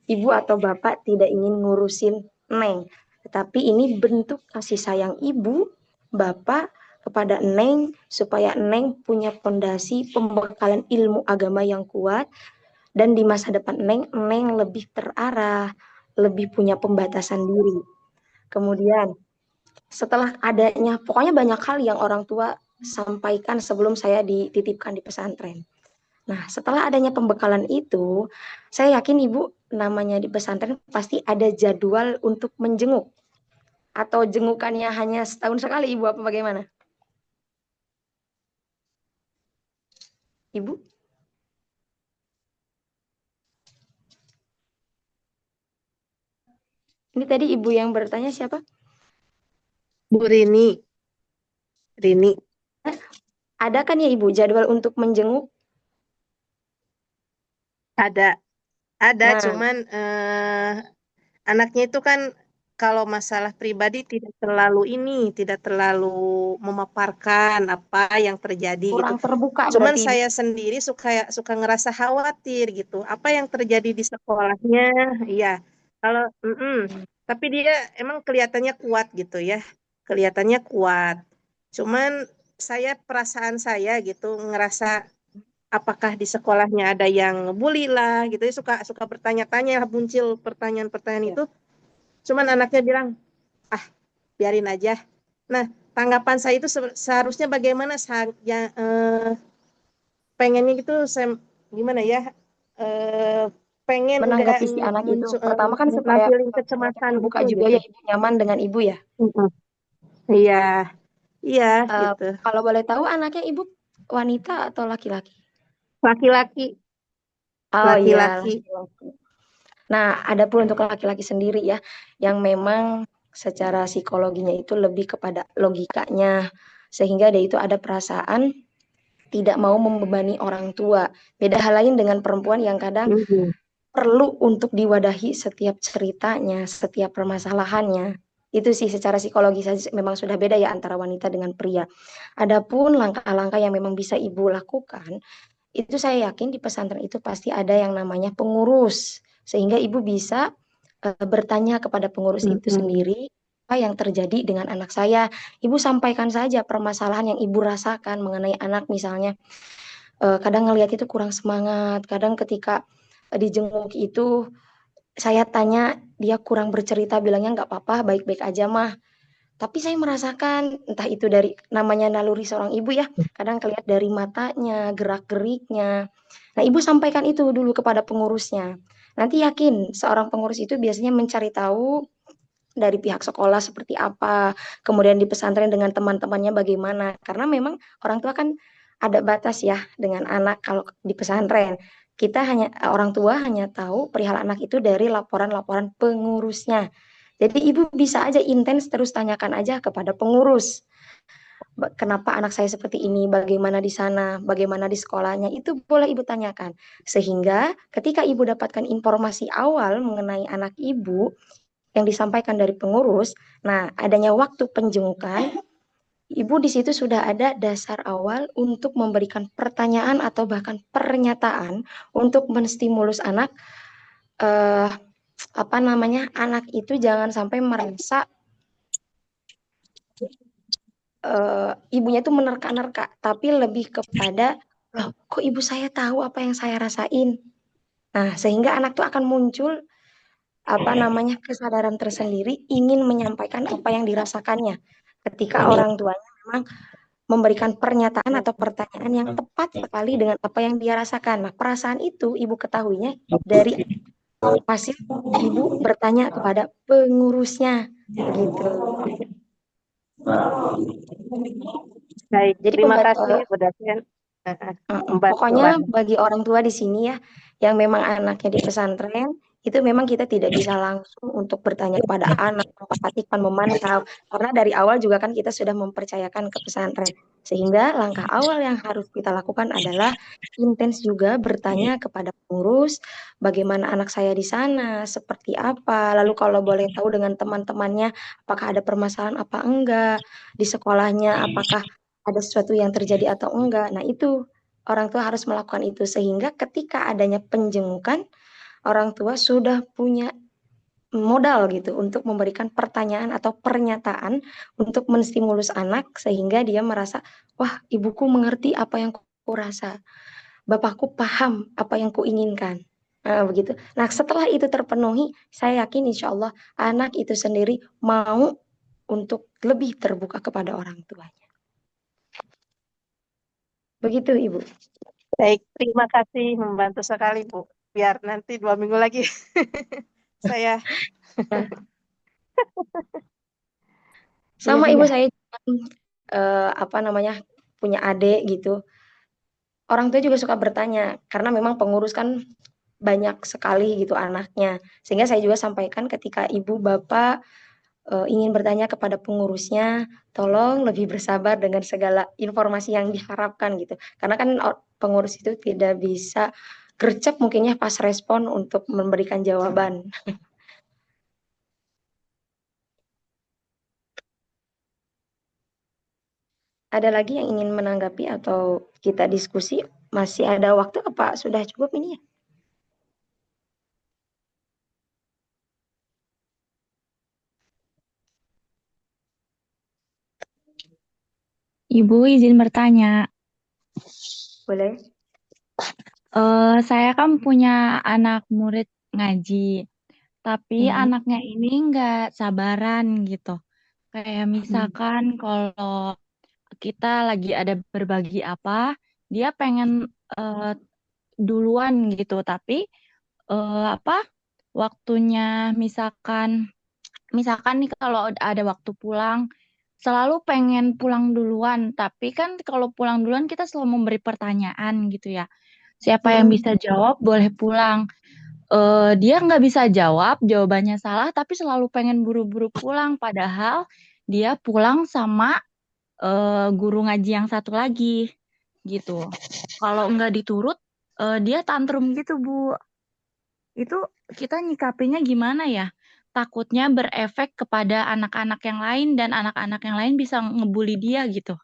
ibu atau bapak tidak ingin ngurusin Neng, tetapi ini bentuk kasih sayang ibu, bapak kepada Neng supaya Neng punya fondasi pembekalan ilmu agama yang kuat, dan di masa depan Neng lebih terarah, lebih punya pembatasan diri. Kemudian setelah adanya, pokoknya banyak hal yang orang tua sampaikan sebelum saya dititipkan di pesantren. Nah, setelah adanya pembekalan itu, saya yakin Ibu namanya di pesantren pasti ada jadwal untuk menjenguk. Atau jengukannya hanya setahun sekali, Ibu, apa bagaimana? Ibu? Ini tadi Ibu yang bertanya siapa? Bu Rini. Rini. Ada kan ya Ibu jadwal untuk menjenguk? Ada, Nah, cuman anaknya itu kan kalau masalah pribadi tidak terlalu memaparkan apa yang terjadi gitu. kurang terbuka Cuman berarti Ibu. saya sendiri suka suka ngerasa khawatir gitu. Apa yang terjadi di sekolahnya? Iya. Kalau tapi dia emang kelihatannya kuat gitu ya. Kelihatannya kuat. Cuman perasaan saya gitu ngerasa apakah di sekolahnya ada yang ngebully lah gitu ya, suka suka bertanya-tanya, muncul pertanyaan-pertanyaan Ya. itu. Cuman anaknya bilang, ah biarin aja. Nah, tanggapan saya itu seharusnya bagaimana pengennya gitu saya gimana ya, eh, pengen nggak Menanggapi si anak itu. muncul Pertama kan supaya nampilin anaknya kecemasan terbuka itu juga gitu. ya Ibu, nyaman dengan Ibu ya. Mm-mm. Iya, iya gitu. Kalau boleh tahu anaknya Ibu wanita atau laki-laki? Laki-laki, Oh iya, laki-laki. laki-laki. Nah, ada pun untuk laki-laki sendiri ya, yang memang secara psikologinya itu lebih kepada logikanya, sehingga dia itu ada perasaan tidak mau membebani orang tua. Beda hal lain dengan perempuan yang kadang Mhm. perlu untuk diwadahi setiap ceritanya, setiap permasalahannya. Itu sih secara psikologis memang sudah beda ya antara wanita dengan pria. Adapun langkah-langkah yang memang bisa Ibu lakukan, itu saya yakin di pesantren itu pasti ada yang namanya pengurus. Sehingga Ibu bisa bertanya kepada pengurus itu Mhm. sendiri, apa yang terjadi dengan anak saya. Ibu sampaikan saja permasalahan yang Ibu rasakan mengenai anak misalnya. Kadang ngelihat itu kurang semangat, kadang ketika dijenguk itu saya tanya dia kurang bercerita bilangnya nggak apa-apa baik-baik aja mah, tapi saya merasakan entah itu dari namanya naluri seorang ibu ya, kadang kelihatan dari matanya, gerak-geriknya. Nah, Ibu sampaikan itu dulu kepada pengurusnya. Nanti yakin seorang pengurus itu biasanya mencari tahu dari pihak sekolah seperti apa, kemudian di pesantren dengan teman-temannya bagaimana. Karena memang orang tua kan ada batas ya dengan anak kalau di pesantren. Orang tua hanya tahu perihal anak itu dari laporan-laporan pengurusnya. Jadi Ibu bisa aja intens terus tanyakan aja kepada pengurus. Kenapa anak saya seperti ini, bagaimana di sana, bagaimana di sekolahnya, itu boleh Ibu tanyakan. Sehingga ketika Ibu dapatkan informasi awal mengenai anak Ibu yang disampaikan dari pengurus, nah adanya waktu penjengukan, Ibu di situ sudah ada dasar awal untuk memberikan pertanyaan atau bahkan pernyataan untuk menstimulus anak, eh, anak itu jangan sampai merasa ibunya itu menerka-nerka, tapi lebih kepada, loh kok ibu saya tahu apa yang saya rasain. Nah, sehingga anak tuh akan muncul kesadaran tersendiri ingin menyampaikan apa yang dirasakannya. Ketika orang tuanya memang memberikan pernyataan atau pertanyaan yang tepat sekali dengan apa yang dia rasakan. Nah, perasaan itu ibu ketahuinya dari hasil ibu bertanya kepada pengurusnya, begitu. Baik, Jadi terima kasih Bu Dasen. Membantu pokoknya banget. bagi orang tua di sini ya, yang memang anaknya di pesantren, itu memang kita tidak bisa langsung untuk bertanya kepada anak, memperhatikan, memantau. Karena dari awal juga kan kita sudah mempercayakan ke pesantren. Sehingga langkah awal yang harus kita lakukan adalah intens juga bertanya kepada pengurus, bagaimana anak saya di sana, seperti apa. Lalu kalau boleh tahu dengan teman-temannya, apakah ada permasalahan apa enggak, di sekolahnya apakah ada sesuatu yang terjadi atau enggak. Nah, itu orang tua harus melakukan itu sehingga ketika adanya penjengukan, orang tua sudah punya modal gitu untuk memberikan pertanyaan atau pernyataan untuk menstimulus anak sehingga dia merasa, wah, ibuku mengerti apa yang kurasa, bapakku paham apa yang kuinginkan. Nah, begitu. Nah, setelah itu terpenuhi, saya yakin insya Allah anak itu sendiri mau untuk lebih terbuka kepada orang tuanya. Begitu, Ibu. Baik, terima kasih, membantu sekali Bu. Biar nanti 2 minggu lagi saya Sama Iya, Ibu iya. saya punya adik gitu. Orang tua juga suka bertanya karena memang pengurus kan banyak sekali gitu anaknya. Sehingga saya juga sampaikan ketika ibu bapak ingin bertanya kepada pengurusnya, tolong lebih bersabar dengan segala informasi yang diharapkan gitu. Karena kan pengurus itu tidak bisa gercep mungkinnya pas respon untuk memberikan jawaban. Ada lagi yang ingin menanggapi atau kita diskusi? Masih ada waktu apa sudah cukup ini ya? Ibu izin bertanya. Boleh? Saya kan punya anak murid ngaji, tapi anaknya ini nggak sabaran gitu. Kayak misalkan kalau kita lagi ada berbagi apa, dia pengen eh, duluan gitu, tapi apa waktunya misalkan nih kalau ada waktu pulang, selalu pengen pulang duluan, tapi kan kalau pulang duluan kita selalu memberi pertanyaan gitu ya. Siapa yang bisa jawab boleh pulang. Dia nggak bisa jawab, jawabannya salah, tapi selalu pengen buru-buru pulang, padahal dia pulang sama guru ngaji yang satu lagi gitu. Kalau nggak diturut, dia tantrum gitu, Bu. Itu kita nyikapinya gimana ya? Takutnya berefek kepada anak-anak yang lain dan anak-anak yang lain bisa ngebully dia gitu.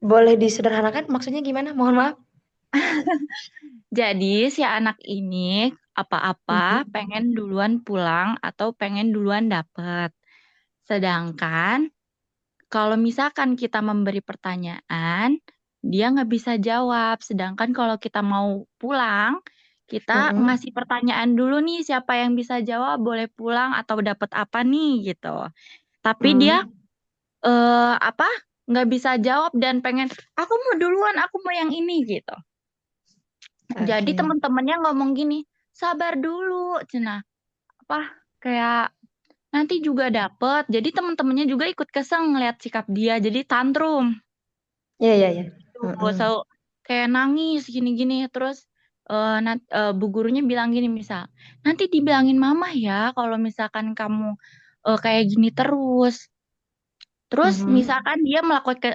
Boleh disederhanakan maksudnya gimana? Mohon maaf. Jadi si anak ini apa-apa pengen duluan pulang atau pengen duluan dapet. Sedangkan kalau misalkan kita memberi pertanyaan, dia nggak bisa jawab. Sedangkan kalau kita mau pulang, kita ngasih pertanyaan dulu nih, siapa yang bisa jawab boleh pulang atau dapat apa nih gitu. Tapi dia apa nggak bisa jawab dan pengen aku mau duluan, aku mau yang ini gitu. Jadi teman-temannya ngomong gini, sabar dulu, Cina. Apa kayak nanti juga dapet. Jadi teman-temannya juga ikut kesel ngeliat sikap dia, jadi tantrum. Iya. Selalu kayak nangis gini-gini. Terus bu gurunya bilang gini misal, nanti dibilangin mama ya kalau misalkan kamu kayak gini terus. Terus misalkan dia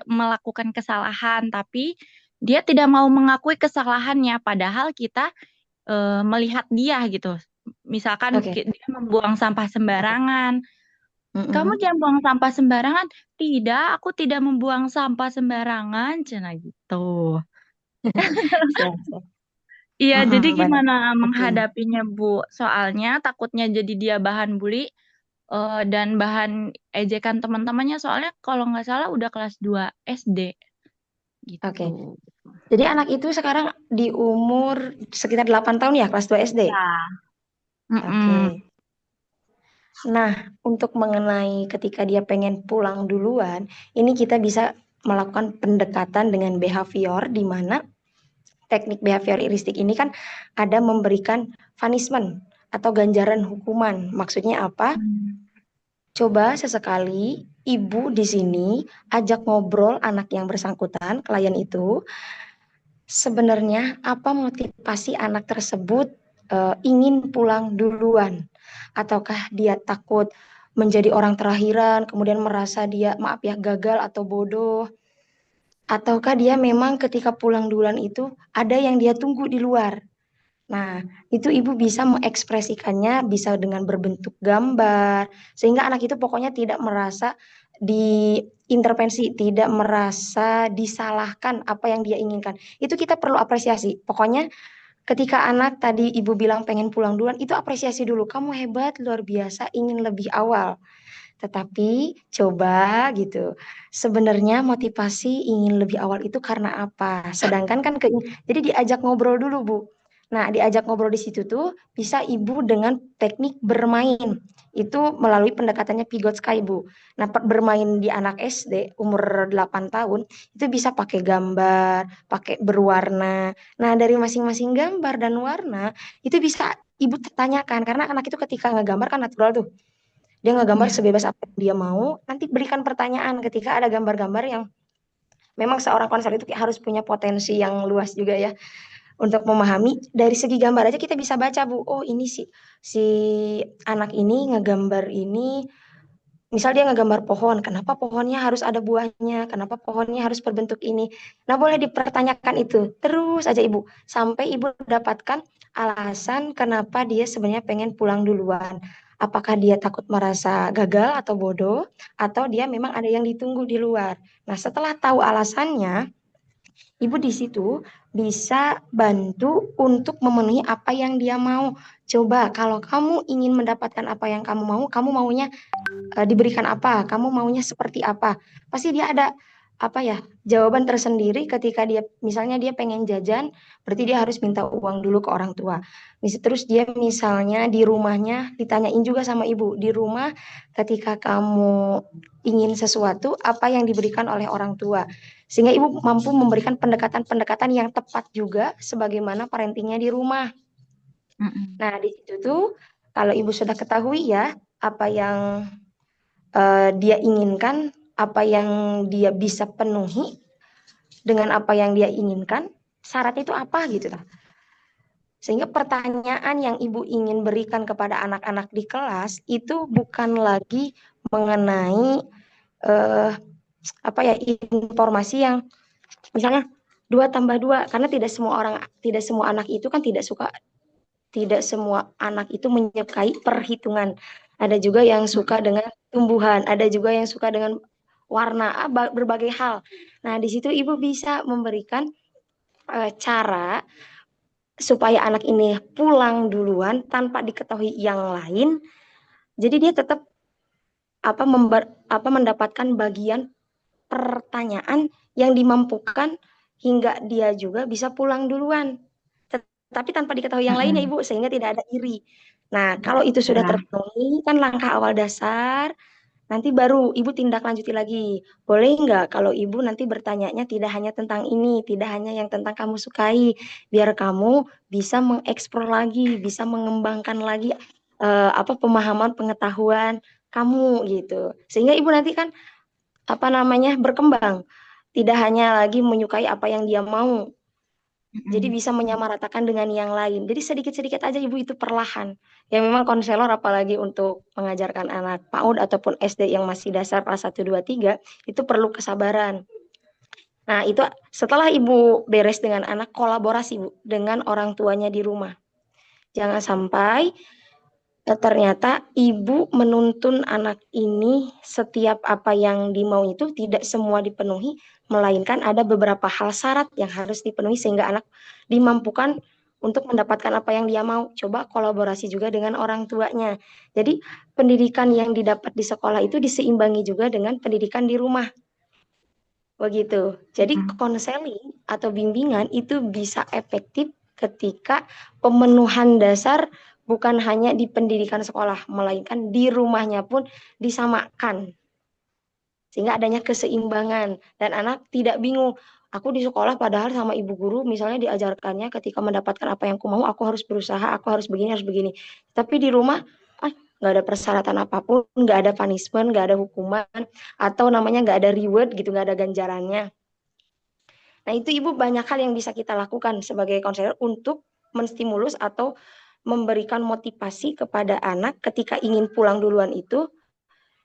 melakukan kesalahan, tapi dia tidak mau mengakui kesalahannya, padahal kita melihat dia gitu. Misalkan dia membuang sampah sembarangan. Kamu jangan buang sampah sembarangan. Tidak, aku tidak membuang sampah sembarangan, cina gitu. Iya, jadi gimana menghadapinya, Bu? Soalnya takutnya jadi dia bahan bully dan bahan ejekan teman-temannya. Soalnya kalau nggak salah udah kelas 2 SD. Gitu. Jadi anak itu sekarang di umur sekitar 8 tahun ya, kelas 2 SD? Ya. Nah, untuk mengenai ketika dia pengen pulang duluan, ini kita bisa melakukan pendekatan dengan behavior, di mana teknik behavioristik ini kan ada memberikan punishment atau ganjaran hukuman. Maksudnya apa? Coba sesekali ibu di sini ajak ngobrol anak yang bersangkutan, klien itu, sebenarnya apa motivasi anak tersebut ingin pulang duluan, ataukah dia takut menjadi orang terakhiran, kemudian merasa dia maaf ya gagal atau bodoh, ataukah dia memang ketika pulang duluan itu ada yang dia tunggu di luar. Nah, itu ibu bisa mengekspresikannya bisa dengan berbentuk gambar, sehingga anak itu pokoknya tidak merasa diintervensi, tidak merasa disalahkan apa yang dia inginkan. Itu kita perlu apresiasi. Pokoknya ketika anak tadi ibu bilang pengen pulang duluan, itu apresiasi dulu. Kamu hebat, luar biasa, ingin lebih awal. Tetapi coba gitu, sebenarnya motivasi ingin lebih awal itu karena apa? Sedangkan kan jadi diajak ngobrol dulu, Bu. Nah, diajak ngobrol di situ tuh bisa ibu dengan teknik bermain. Itu melalui pendekatannya Vygotsky, Bu. Nah, bermain di anak SD umur 8 tahun itu bisa pakai gambar, pakai berwarna. Nah, dari masing-masing gambar dan warna itu bisa ibu tanyakan, karena anak itu ketika ngegambar kan natural tuh. Dia ngegambar sebebas apa yang dia mau, nanti berikan pertanyaan ketika ada gambar-gambar yang memang seorang konselor itu harus punya potensi yang luas juga ya. untuk memahami dari segi gambar aja kita bisa baca Bu. Oh ini si anak ini ngegambar ini. Misal dia ngegambar pohon, kenapa pohonnya harus ada buahnya, kenapa pohonnya harus berbentuk ini. Nah, boleh dipertanyakan itu terus aja Ibu, sampai Ibu dapatkan alasan kenapa dia sebenarnya pengen pulang duluan. Apakah dia takut merasa gagal atau bodoh, atau dia memang ada yang ditunggu di luar. Nah, setelah tahu alasannya, Ibu di situ bisa bantu untuk memenuhi apa yang dia mau. Coba kalau kamu ingin mendapatkan apa yang kamu maunya diberikan apa, kamu maunya seperti apa. Pasti dia ada apa ya, jawaban tersendiri ketika dia misalnya dia pengen jajan, berarti dia harus minta uang dulu ke orang tua. Terus dia misalnya di rumahnya ditanyain juga sama ibu, di rumah ketika kamu ingin sesuatu, apa yang diberikan oleh orang tua. Sehingga ibu mampu memberikan pendekatan-pendekatan yang tepat juga sebagaimana parentingnya di rumah. Nah, di situ tuh kalau ibu sudah ketahui ya apa yang dia inginkan, apa yang dia bisa penuhi dengan apa yang dia inginkan, syaratnya itu apa gitu. Sehingga pertanyaan yang ibu ingin berikan kepada anak-anak di kelas itu bukan lagi mengenai apa ya, informasi yang misalnya 2 tambah 2, karena tidak semua anak itu kan tidak semua anak itu menyukai perhitungan. Ada juga yang suka dengan tumbuhan, ada juga yang suka dengan warna, berbagai hal. Nah, di situ ibu bisa memberikan cara supaya anak ini pulang duluan tanpa diketahui yang lain. Jadi dia tetap mendapatkan bagian pertanyaan yang dimampukan hingga dia juga bisa pulang duluan. Tapi tanpa diketahui yang lainnya Ibu, sehingga tidak ada iri. Nah, kalau itu sudah terpenuhi, kan langkah awal dasar, nanti baru Ibu tindak lanjuti lagi. Boleh nggak kalau Ibu nanti bertanyanya tidak hanya tentang ini, tidak hanya yang tentang kamu sukai, biar kamu bisa mengeksplor lagi, bisa mengembangkan lagi pemahaman, pengetahuan kamu gitu. Sehingga Ibu nanti kan berkembang, tidak hanya lagi menyukai apa yang dia mau. Jadi bisa menyamaratakan dengan yang lain. Jadi sedikit-sedikit aja Ibu itu perlahan. Ya memang konselor apalagi untuk mengajarkan anak PAUD ataupun SD yang masih dasar kelas 1, 2, 3 itu perlu kesabaran. Nah itu setelah Ibu beres dengan anak, kolaborasi Bu dengan orang tuanya di rumah. Jangan sampai ternyata Ibu menuntun anak ini setiap apa yang dimau itu tidak semua dipenuhi, melainkan ada beberapa hal syarat yang harus dipenuhi sehingga anak dimampukan untuk mendapatkan apa yang dia mau. Coba kolaborasi juga dengan orang tuanya. Jadi pendidikan yang didapat di sekolah itu diseimbangi juga dengan pendidikan di rumah. Begitu. Jadi konseling atau bimbingan itu bisa efektif ketika pemenuhan dasar bukan hanya di pendidikan sekolah, melainkan di rumahnya pun disamakan. Sehingga adanya keseimbangan dan anak tidak bingung. Aku di sekolah padahal sama ibu guru misalnya diajarkannya ketika mendapatkan apa yang aku mau, aku harus berusaha, aku harus begini, harus begini. Tapi di rumah, nggak ada persyaratan apapun, nggak ada punishment, nggak ada hukuman, atau namanya nggak ada reward gitu, nggak ada ganjarannya. Nah itu Ibu banyak hal yang bisa kita lakukan sebagai konselor untuk menstimulus atau memberikan motivasi kepada anak ketika ingin pulang duluan itu,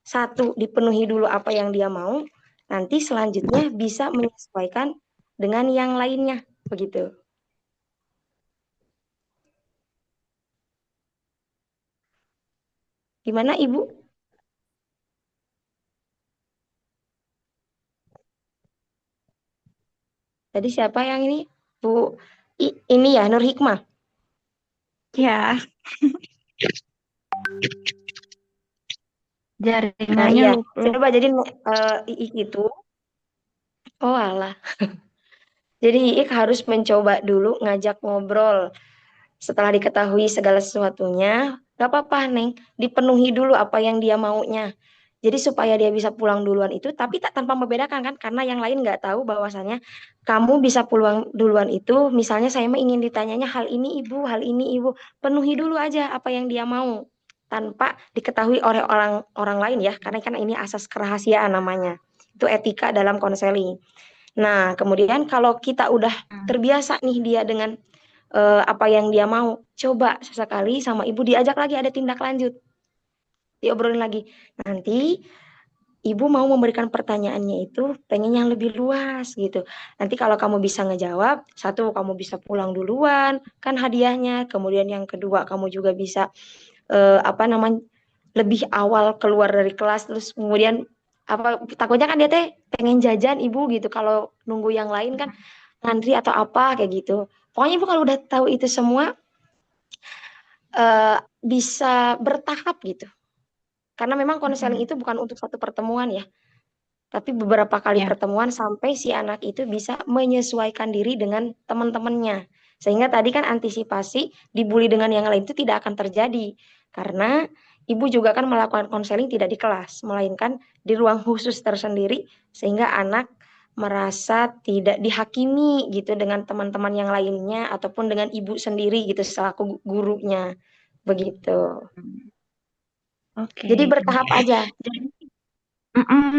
satu, dipenuhi dulu apa yang dia mau, nanti selanjutnya bisa menyesuaikan dengan yang lainnya, begitu. Gimana Ibu? Tadi siapa yang ini? Bu, ini ya, Nur Hikmah? Ya. Jaringannya nah, iya. lupa. Coba jadi Iik itu, oh alah. Jadi Iik harus mencoba dulu ngajak ngobrol. Setelah diketahui segala sesuatunya, gak apa-apa Neng, dipenuhi dulu apa yang dia maunya. Jadi supaya dia bisa pulang duluan itu, tapi tak tanpa membedakan kan, karena yang lain nggak tahu bahwasannya kamu bisa pulang duluan itu, misalnya saya mah ingin ditanyanya hal ini Ibu, penuhi dulu aja apa yang dia mau, tanpa diketahui oleh orang lain ya, karena kan ini asas kerahasiaan namanya, itu etika dalam konseling. Nah kemudian kalau kita udah terbiasa nih dia dengan apa yang dia mau. Coba sesekali sama ibu diajak lagi ada tindak lanjut. Diobrolin lagi. Nanti ibu mau memberikan pertanyaannya itu pengen yang lebih luas gitu. Nanti kalau kamu bisa ngejawab, satu kamu bisa pulang duluan, kan hadiahnya. Kemudian yang kedua kamu juga bisa lebih awal keluar dari kelas, terus kemudian takutnya kan dia teh pengen jajan ibu gitu. Kalau nunggu yang lain kan ngantri atau apa kayak gitu. Pokoknya ibu kalau udah tahu itu semua bisa bertahap gitu. Karena memang konseling itu bukan untuk satu pertemuan ya, tapi beberapa kali Ya. pertemuan sampai si anak itu bisa menyesuaikan diri dengan teman-temannya. Sehingga tadi kan antisipasi dibully dengan yang lain itu tidak akan terjadi. Karena ibu juga kan melakukan konseling tidak di kelas, melainkan di ruang khusus tersendiri sehingga anak merasa tidak dihakimi gitu dengan teman-teman yang lainnya ataupun dengan ibu sendiri gitu selaku gurunya. Begitu. Oke. Jadi bertahap aja.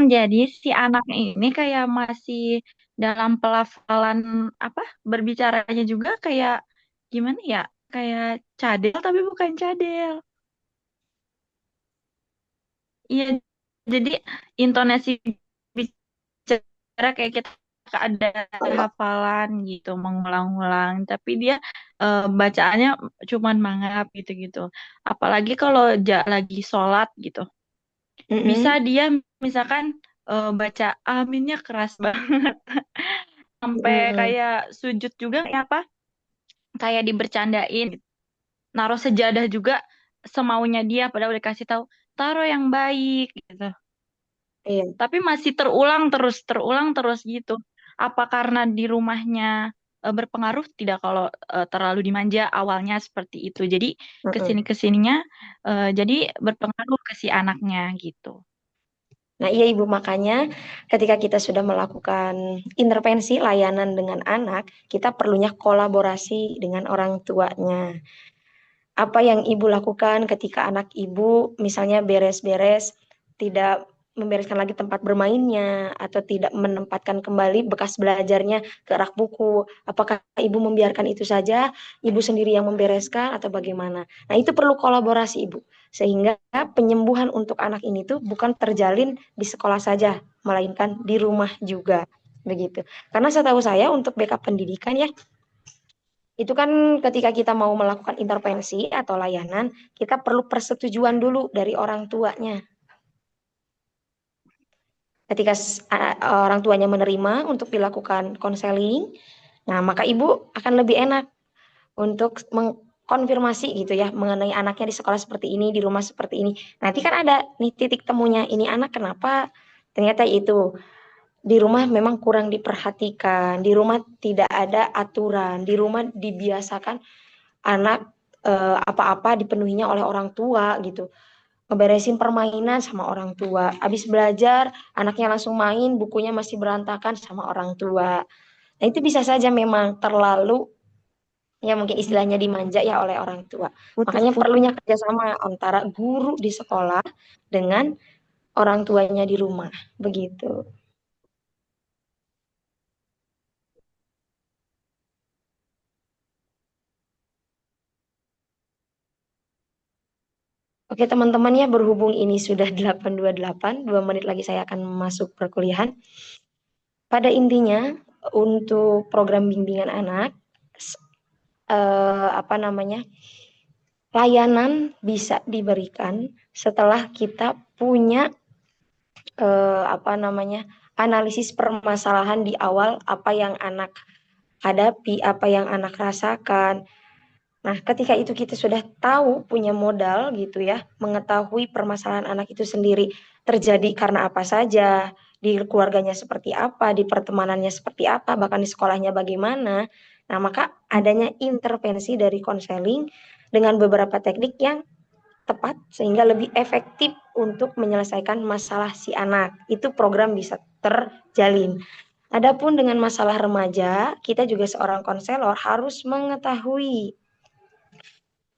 Jadi si anak ini kayak masih dalam pelafalan berbicaranya juga kayak gimana ya? Kayak cadel tapi bukan cadel. Iya, jadi intonasi bicara kayak kita ada hafalan gitu, mengulang-ulang, tapi dia bacaannya cuman mangap gitu-gitu. Apalagi kalau lagi sholat gitu. Bisa dia misalkan baca aminnya keras banget. Sampai kayak sujud juga kayak dibercandain. Naruh sejadah juga semaunya dia padahal udah kasih tahu taruh yang baik gitu. Iya. Tapi masih terulang terus gitu. Apa karena di rumahnya berpengaruh tidak kalau terlalu dimanja awalnya seperti itu. Jadi kesininya jadi berpengaruh ke si anaknya gitu. Nah, iya Ibu, makanya ketika kita sudah melakukan intervensi layanan dengan anak, kita perlunya kolaborasi dengan orang tuanya. Apa yang Ibu lakukan ketika anak Ibu misalnya beres-beres, tidak membereskan lagi tempat bermainnya, atau tidak menempatkan kembali bekas belajarnya ke rak buku. Apakah Ibu membiarkan itu saja, Ibu sendiri yang membereskan, atau bagaimana? Nah, itu perlu kolaborasi Ibu. Sehingga penyembuhan untuk anak ini tuh bukan terjalin di sekolah saja, melainkan di rumah juga. Begitu. Karena setahu saya untuk backup pendidikan ya, itu kan ketika kita mau melakukan intervensi atau layanan, kita perlu persetujuan dulu dari orang tuanya. Ketika orang tuanya menerima untuk dilakukan konseling, nah maka ibu akan lebih enak untuk mengkonfirmasi gitu ya mengenai anaknya di sekolah seperti ini, di rumah seperti ini. Nanti kan ada nih titik temunya, ini anak kenapa ternyata itu. Di rumah memang kurang diperhatikan, di rumah tidak ada aturan, di rumah dibiasakan anak apa-apa dipenuhinya oleh orang tua gitu. Ngeberesin permainan sama orang tua. Habis belajar, anaknya langsung main, bukunya masih berantakan sama orang tua. Nah, itu bisa saja memang terlalu ya mungkin istilahnya dimanja ya oleh orang tua. Makanya perlunya kerjasama antara guru di sekolah dengan orang tuanya di rumah. Begitu. Oke teman-teman ya, berhubung ini sudah 8.28, 2 menit lagi saya akan masuk perkuliahan. Pada intinya untuk program bimbingan anak, layanan bisa diberikan setelah kita punya analisis permasalahan di awal, apa yang anak hadapi, apa yang anak rasakan. Nah, ketika itu kita sudah tahu, punya modal gitu ya, mengetahui permasalahan anak itu sendiri terjadi karena apa saja, di keluarganya seperti apa, di pertemanannya seperti apa, bahkan di sekolahnya bagaimana. Nah, maka adanya intervensi dari konseling dengan beberapa teknik yang tepat sehingga lebih efektif untuk menyelesaikan masalah si anak. Itu program bisa terjalin. Adapun dengan masalah remaja, kita juga seorang konselor harus mengetahui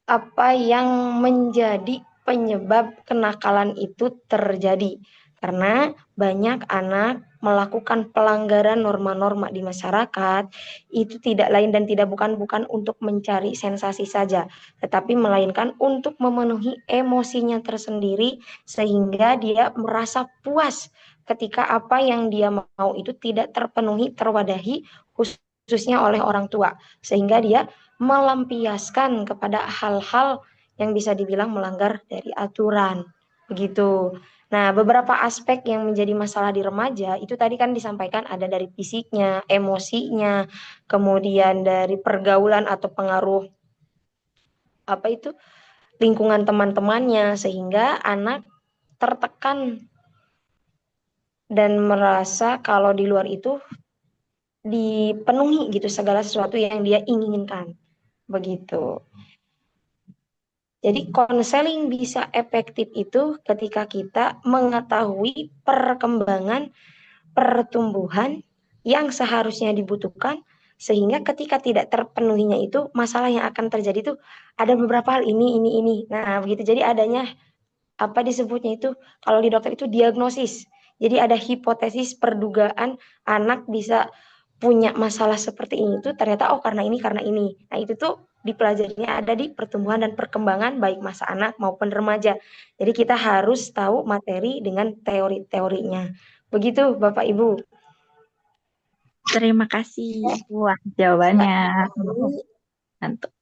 apa yang menjadi penyebab kenakalan itu terjadi. Karena banyak anak melakukan pelanggaran norma-norma di masyarakat itu tidak lain dan tidak bukan untuk mencari sensasi saja, tetapi melainkan untuk memenuhi emosinya tersendiri sehingga dia merasa puas ketika apa yang dia mau itu tidak terpenuhi, terwadahi khususnya oleh orang tua, sehingga dia melampiaskan kepada hal-hal yang bisa dibilang melanggar dari aturan. Begitu. Nah, beberapa aspek yang menjadi masalah di remaja itu tadi kan disampaikan ada dari fisiknya, emosinya, kemudian dari pergaulan atau pengaruh apa itu lingkungan teman-temannya sehingga anak tertekan dan merasa kalau di luar itu dipenuhi gitu segala sesuatu yang dia inginkan. Begitu. Jadi konseling bisa efektif itu ketika kita mengetahui perkembangan pertumbuhan yang seharusnya dibutuhkan sehingga ketika tidak terpenuhinya itu masalah yang akan terjadi itu ada beberapa hal ini. Nah, begitu. Jadi adanya apa disebutnya itu kalau di dokter itu diagnosis. Jadi ada hipotesis perdugaan anak bisa punya masalah seperti ini tuh ternyata karena ini. Nah, itu tuh dipelajarinya ada di pertumbuhan dan perkembangan baik masa anak maupun remaja. Jadi kita harus tahu materi dengan teori-teorinya. Begitu Bapak Ibu. Terima kasih. Wah, jawabannya mantap.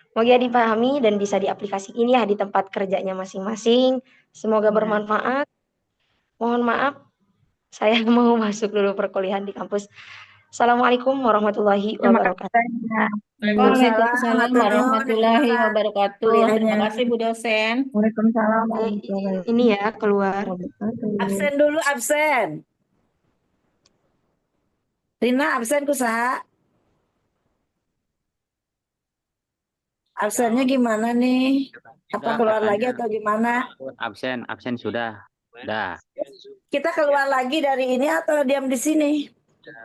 Semoga dipahami dan bisa diaplikasikan ya di tempat kerjanya masing-masing. Semoga bermanfaat. Mohon maaf, saya mau masuk dulu perkuliahan di kampus. Assalamualaikum warahmatullahi Terima wabarakatuh. kasih. Waalaikumsalam warahmatullahi wabarakatuh. Terima kuliahnya. kasih Bu dosen. Waalaikumsalam. Ini ya keluar. Absen dulu, absen. Rina absen kusaha. Absennya gimana nih? Apa keluar lagi atau gimana? Absen sudah. Udah. Kita keluar lagi dari ini atau diam di sini?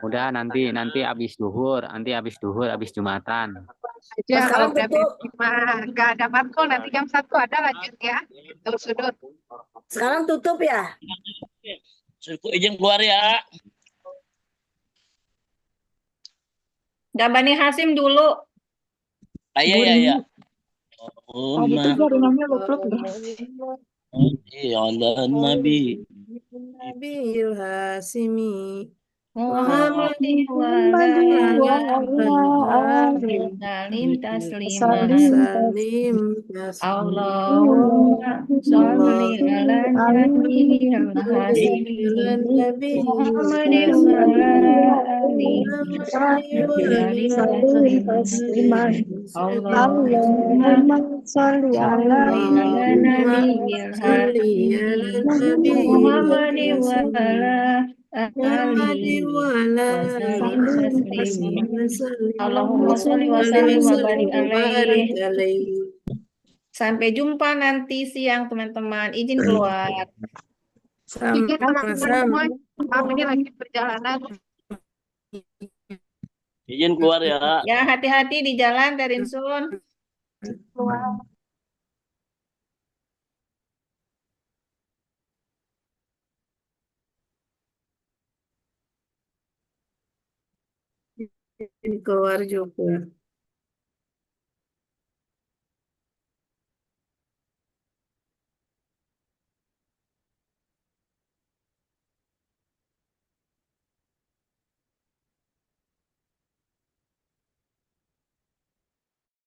Udah nanti habis duhur, habis Jumatan. Aja kalau Sekarang udah tutup. nggak ada matkul nanti jam 1 ada lanjut ya. Itu sudut. Sekarang tutup ya? Suku izin keluar ya. Gabani Hasim dulu. Iya. Tadi tuh jaringannya lup-lup deh. Allah Nabi. Nabiul Hasimi Muhammadin salim taslima. Salim Allahumma sholli ala nabiyil Ala Nabi Muhammadin wa ala alihi Allahumma sholli ala nabiyil Muhammadin wa ala alihi wasallim taslima. Allahumma sholli wa sallim wa barik alaihi. Sampai jumpa nanti siang teman-teman. Izin keluar. Iya teman-teman, maaf ini lagi perjalanan. Izin keluar ya. Ya, hati-hati di jalan, Terinsun. Keluar. keluar juga.